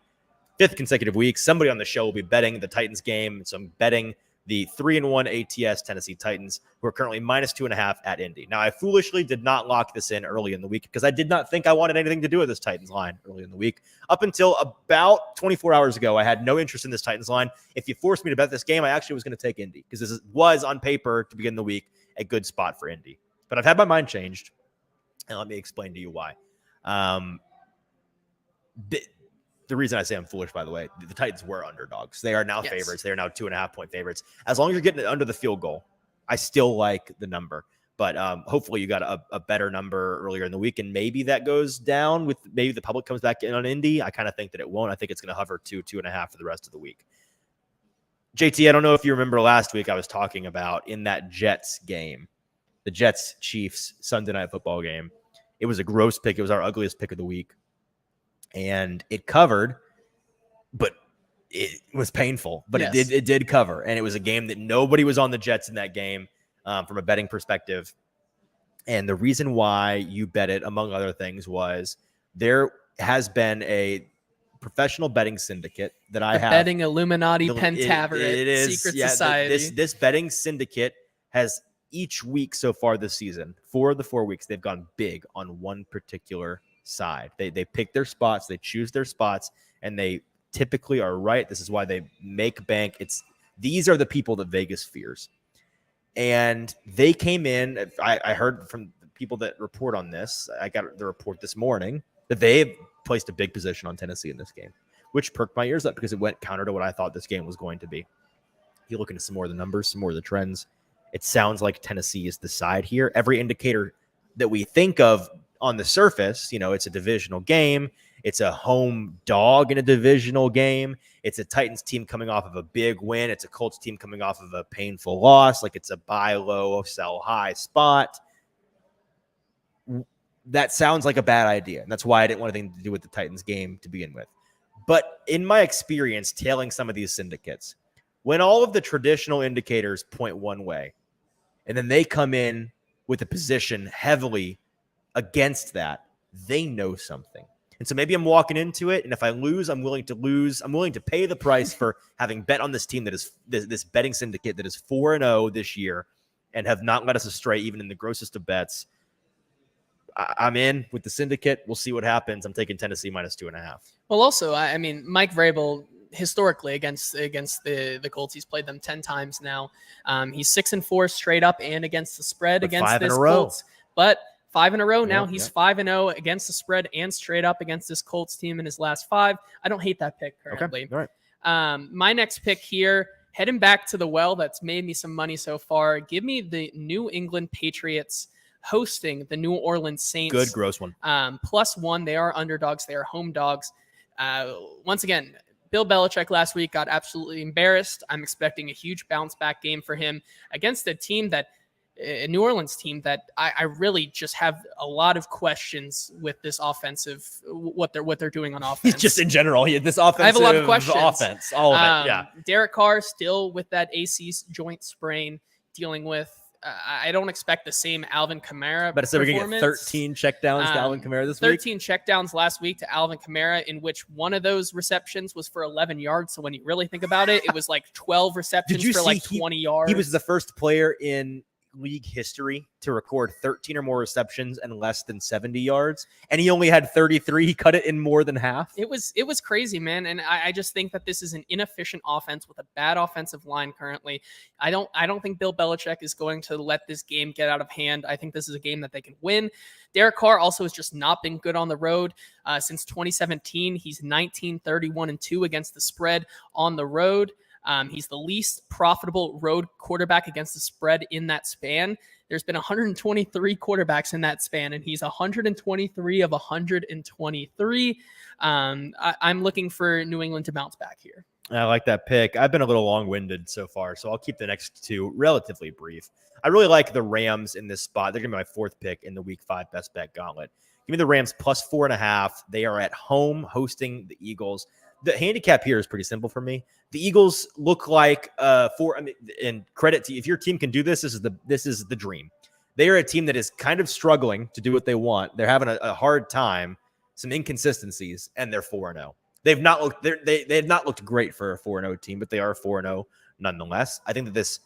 5th consecutive week. Somebody on the show will be betting the Titans game. So I'm betting the 3-1 ATS Tennessee Titans, who are currently -2.5 at Indy. Now, I foolishly did not lock this in early in the week because I did not think I wanted anything to do with this Titans line early in the week. Up until about 24 hours ago, I had no interest in this Titans line. If you forced me to bet this game, I actually was going to take Indy because this was on paper to begin the week a good spot for Indy. But I've had my mind changed, and let me explain to you why. The reason I say I'm foolish, by the way, the Titans were underdogs. They are now favorites. They are now 2.5-point favorites. As long as you're getting it under the field goal, I still like the number. But hopefully you got a better number earlier in the week, and maybe that goes down with maybe the public comes back in on Indy. I kind of think that it won't. I think it's going to hover 2.5 for the rest of the week. JT, I don't know if you remember last week I was talking about in that Jets game, the Jets-Chiefs Sunday Night Football game. It was a gross pick. It was our ugliest pick of the week. And it covered, but it was painful. But it did cover, and it was a game that nobody was on the Jets in that game from a betting perspective. And the reason why you bet it, among other things, was there has been a professional betting syndicate that I have. Betting Illuminati Pentaveret secret society. This betting syndicate has each week so far this season, 4 of the 4 weeks, they've gone big on one particular side. They pick their spots, they choose their spots, and they typically are right. This is why they make bank. These are the people that Vegas fears. And they came in. I heard from the people that report on this. I got the report this morning that they placed a big position on Tennessee in this game, which perked my ears up because it went counter to what I thought this game was going to be. If you look into some more of the numbers, some more of the trends, it sounds like Tennessee is the side here. Every indicator that we think of on the surface, it's a divisional game. It's a home dog in a divisional game. It's a Titans team coming off of a big win. It's a Colts team coming off of a painful loss. Like it's a buy low, sell high spot. That sounds like a bad idea. And that's why I didn't want anything to do with the Titans game to begin with. But in my experience, tailing some of these syndicates, when all of the traditional indicators point one way, and then they come in with a position heavily against that, they know something. And so maybe I'm walking into it, and if I lose, I'm willing to lose. I'm willing to pay the price for having bet on this team that is this betting syndicate that is 4-0 this year and have not led us astray even in the grossest of bets. I'm in with the syndicate. We'll see what happens. I'm taking Tennessee -2.5. Well, also, I mean, Mike Vrabel historically against the Colts, he's played them 10 times now. He's 6-4 straight up and against the spread against this Colts. But 5 in a row now. He's 5-0 against the spread and straight up against this Colts team in his last 5. I don't hate that pick currently. Okay. All right. My next pick here, heading back to the well that's made me some money so far. Give me the New England Patriots hosting the New Orleans Saints. Good, gross one. +1. They are underdogs. They are home dogs. Once again, Bill Belichick last week got absolutely embarrassed. I'm expecting a huge bounce back game for him against a New Orleans team that I really just have a lot of questions with this offensive, what they're doing on offense. Just in general, this offensive I have a lot of questions. Offense, all of it, yeah. Derek Carr still with that AC joint sprain dealing with. I don't expect the same Alvin Kamara But so we're going to get 13 checkdowns to Alvin Kamara this week? 13 checkdowns last week to Alvin Kamara, in which one of those receptions was for 11 yards. So when you really think about it, it was like 12 receptions for like 20 yards. He was the first player in league history to record 13 or more receptions and less than 70 yards, and he only had 33. He cut it in more than half. It was crazy, man. And I just think that this is an inefficient offense with a bad offensive line currently. I don't think Bill Belichick is going to let this game get out of hand. I think this is a game that they can win. Derek Carr also has just not been good on the road since 2017. He's 19-31-2 against the spread on the road. He's the least profitable road quarterback against the spread in that span. There's been 123 quarterbacks in that span, and he's 123 of 123. I'm looking for New England to bounce back here. I like that pick. I've been a little long-winded so far, so I'll keep the next two relatively brief. I really like the Rams in this spot. They're going to be my fourth pick in the Week 5 Best Bet Gauntlet. Give me the Rams plus 4.5. They are at home hosting the Eagles. The handicap here is pretty simple for me. The Eagles look like and credit to you, if your team can do this, this is the dream. They are a team that is kind of struggling to do what they want. They're having a hard time, some inconsistencies, and they're 4-0. They have not looked great for a 4-0 team, but they are 4-0 nonetheless. I think that this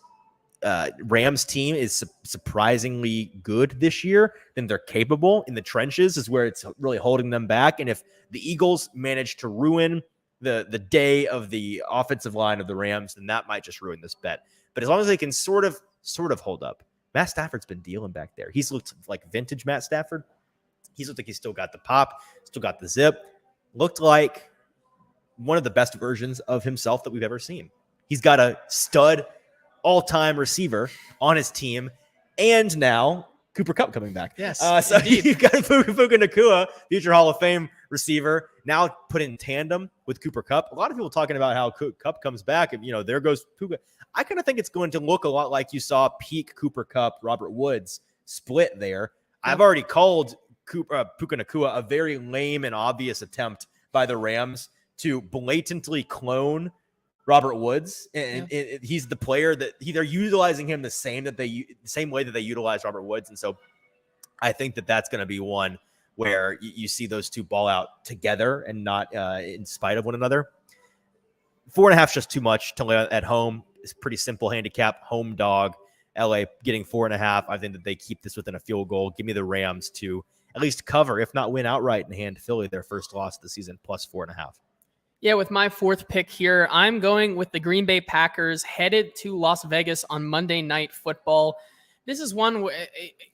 Rams team is surprisingly good this year. Then they're capable in the trenches is where it's really holding them back. And if the Eagles manage to ruin the day of the offensive line of the Rams, then that might just ruin this bet. But as long as they can sort of hold up, Matt Stafford's been dealing back there. He's looked like vintage Matt Stafford. He's looked like he's still got the pop, still got the zip. Looked like one of the best versions of himself that we've ever seen. He's got a stud all-time receiver on his team, and now Cooper Kupp coming back. Yes, so you've got Puka Nacua, future Hall of Fame receiver, now put in tandem with Cooper Kupp. A lot of people talking about how Kupp comes back, and there goes Puka. I kind of think it's going to look a lot like you saw peak Cooper Kupp, Robert Woods split there. I've already called Puka Nacua a very lame and obvious attempt by the Rams to blatantly clone Robert Woods, and he's the player that they're utilizing him the same way that they utilize Robert Woods, and so I think that that's going to be one where you see those two ball out together and not in spite of one another. 4.5 is just too much to lay at home. It's pretty simple handicap. Home dog, LA getting 4.5. I think that they keep this within a field goal. Give me the Rams to at least cover, if not win outright, and hand Philly their first loss of the season plus 4.5. Yeah, with my fourth pick here, I'm going with the Green Bay Packers headed to Las Vegas on Monday Night Football. This is one where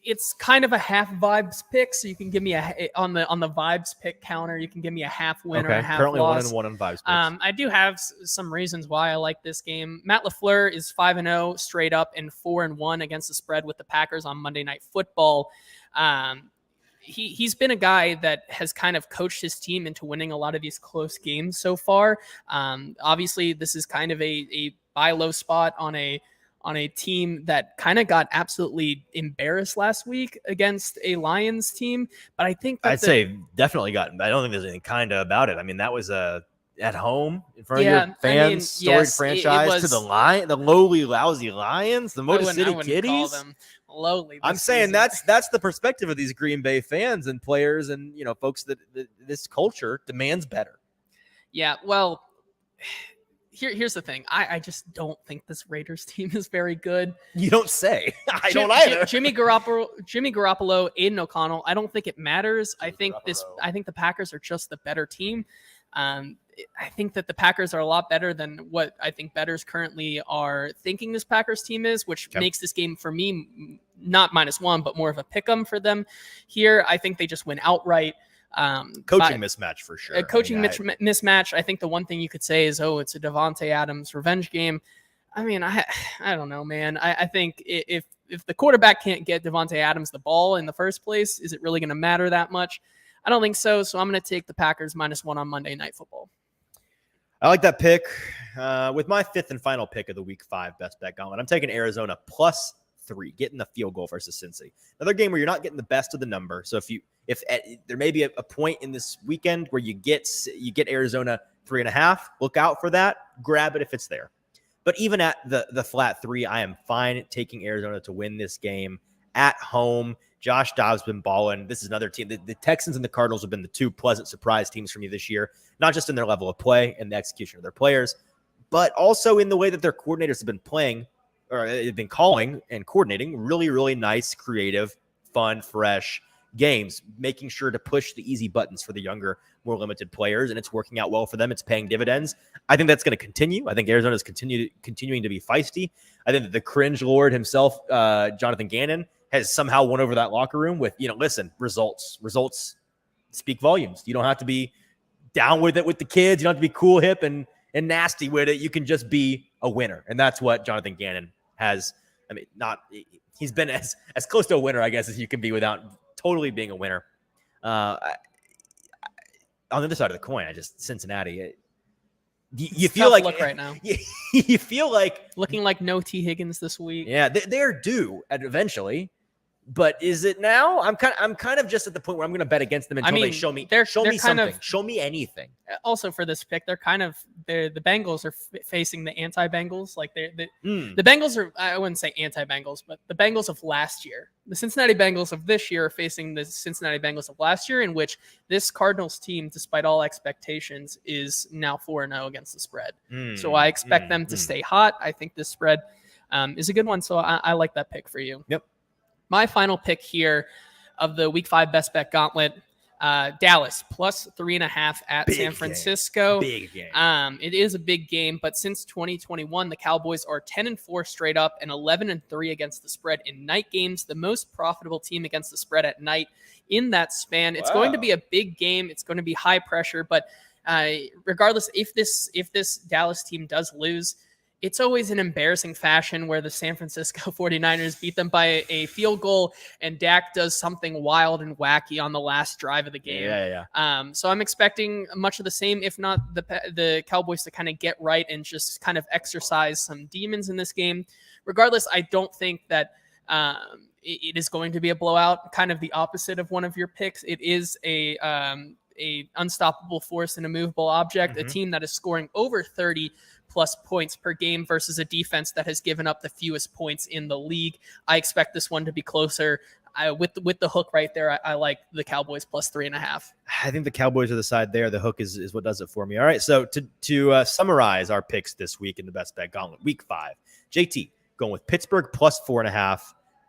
it's kind of a half vibes pick, so you can give me on the vibes pick counter. You can give me a half win or a half currently loss. 1-1 on vibes picks. I do have some reasons why I like this game. Matt LaFleur is 5-0 straight up and 4-1 against the spread with the Packers on Monday Night Football. He's been a guy that has kind of coached his team into winning a lot of these close games so far. Obviously, this is kind of a buy low spot on a team that kind of got absolutely embarrassed last week against a Lions team. But I think that I'd say definitely got. I don't think there's anything kind of about it. I mean, that was at home in front of your fans, storied franchise to the lowly, lousy Lions, the Motor City Kitties. Call them lowly. I'm saying that's the perspective of these Green Bay fans and players and folks that this culture demands better. Yeah, well, here's the thing. I just don't think this Raiders team is very good. You don't say. I don't either. Jimmy Garoppolo, Aiden O'Connell. I don't think it matters. I think the Packers are just the better team. I think that the Packers are a lot better than what I think bettors currently are thinking this Packers team is, which makes this game for me not -1, but more of a pick'em for them here. I think they just win outright. Coaching mismatch for sure. A coaching mismatch. I think the one thing you could say is, it's a Devontae Adams revenge game. I mean, I don't know, man. I think if the quarterback can't get Devontae Adams the ball in the first place, is it really going to matter that much? I don't think so. So I'm going to take the Packers -1 on Monday Night Football. I like that pick. With my fifth and final pick of the Week 5 Best Bet Gauntlet, I'm taking Arizona +3, getting the field goal versus Cincy. Another game where you're not getting the best of the number. So if there may be a point in this weekend where you get Arizona 3.5, look out for that. Grab it if it's there. But even at the flat 3, I am fine taking Arizona to win this game at home. Josh Dobbs been balling. This is another team. The Texans and the Cardinals have been the two pleasant surprise teams for me this year, not just in their level of play and the execution of their players, but also in the way that their coordinators have been playing, or they've been calling and coordinating really, really nice, creative, fun, fresh games, making sure to push the easy buttons for the younger, more limited players, and it's working out well for them. It's paying dividends. I think that's going to continue. I think Arizona's continuing to be feisty. I think that the cringe lord himself, Jonathan Gannon, has somehow won over that locker room with, listen, results speak volumes. You don't have to be down with it with the kids. You don't have to be cool, hip, and nasty with it. You can just be a winner. And that's what Jonathan Gannon has. I mean, he's been as close to a winner, I guess, as you can be without totally being a winner. On the other side of the coin, Cincinnati, you feel like look right now. You feel like looking like no T Higgins this week. Yeah, they're due eventually. But is it now? I'm kind of just at the point where I'm going to bet against them until they show me something. Show me anything. Also for this pick, the Bengals are facing the anti-Bengals. Like the Bengals are, I wouldn't say anti-Bengals, but the Bengals of last year. The Cincinnati Bengals of this year are facing the Cincinnati Bengals of last year, in which this Cardinals team, despite all expectations, is now 4-0 against the spread. So I expect them to stay hot. I think this spread is a good one. So I like that pick for you. Yep. My final pick here of the Week 5 Best Bet Gauntlet, Dallas plus 3.5 at Big San Francisco. Big game. It is a big game, but since 2021, the Cowboys are 10-4 straight up and 11-3 against the spread in night games. The most profitable team against the spread at night in that span. It's going to be a big game. It's going to be high pressure, but regardless, if this Dallas team does lose, it's always an embarrassing fashion where the San Francisco 49ers beat them by a field goal and Dak does something wild and wacky on the last drive of the game. Yeah. So I'm expecting much of the same, if not the Cowboys to kind of get right and just kind of exercise some demons in this game. Regardless, I don't think that it is going to be a blowout, kind of the opposite of one of your picks. It is a unstoppable force and a movable object, a team that is scoring over 30 plus points per game versus a defense that has given up the fewest points in the league. I expect this one to be closer. With the hook right there, I like the Cowboys plus 3.5. I think the Cowboys are the side there. The hook is what does it for me. All right, so to summarize our picks this week in the Best Bet Gauntlet, Week 5, JT going with Pittsburgh plus 4.5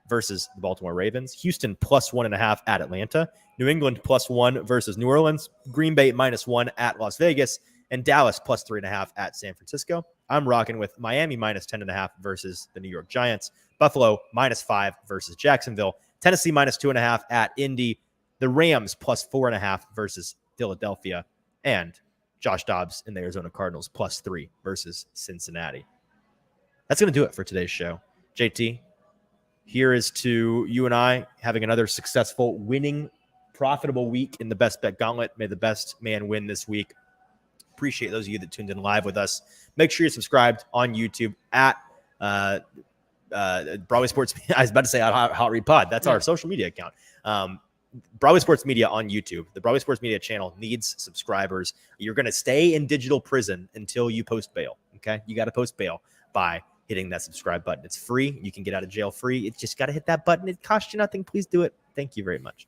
versus the Baltimore Ravens, Houston plus 1.5 at Atlanta, New England plus 1 versus New Orleans, Green Bay minus 1 at Las Vegas, and Dallas plus 3.5 at San Francisco. I'm rocking with Miami minus 10.5 versus the New York Giants, Buffalo minus 5 versus Jacksonville, Tennessee minus 2.5 at Indy, the Rams plus 4.5 versus Philadelphia, and Josh Dobbs in the Arizona Cardinals plus 3 versus Cincinnati. That's going to do it for today's show. JT, here is to you and I having another successful, winning, profitable week in the Best Bet Gauntlet. May the best man win this week. Appreciate those of you that tuned in live with us. Make sure you're subscribed on YouTube at Broadway Sports. I was about to say Hot Read Pod. That's our social media account. Broadway Sports Media on YouTube. The Broadway Sports Media channel needs subscribers. You're going to stay in digital prison until you post bail. Okay, you got to post bail by hitting that subscribe button. It's free. You can get out of jail free. It's just got to hit that button. It costs you nothing. Please do it. Thank you very much.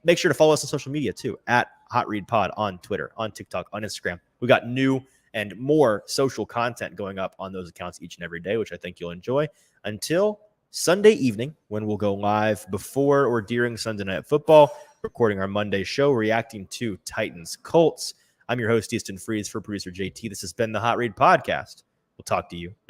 Make sure to follow us on social media too, at Hot Read Pod on Twitter, on TikTok, on Instagram. We got new and more social content going up on those accounts each and every day, which I think you'll enjoy. Until Sunday evening, when we'll go live before or during Sunday Night Football, recording our Monday show, reacting to Titans Colts. I'm your host, Easton Freeze, for producer JT. This has been the Hot Read Podcast. We'll talk to you next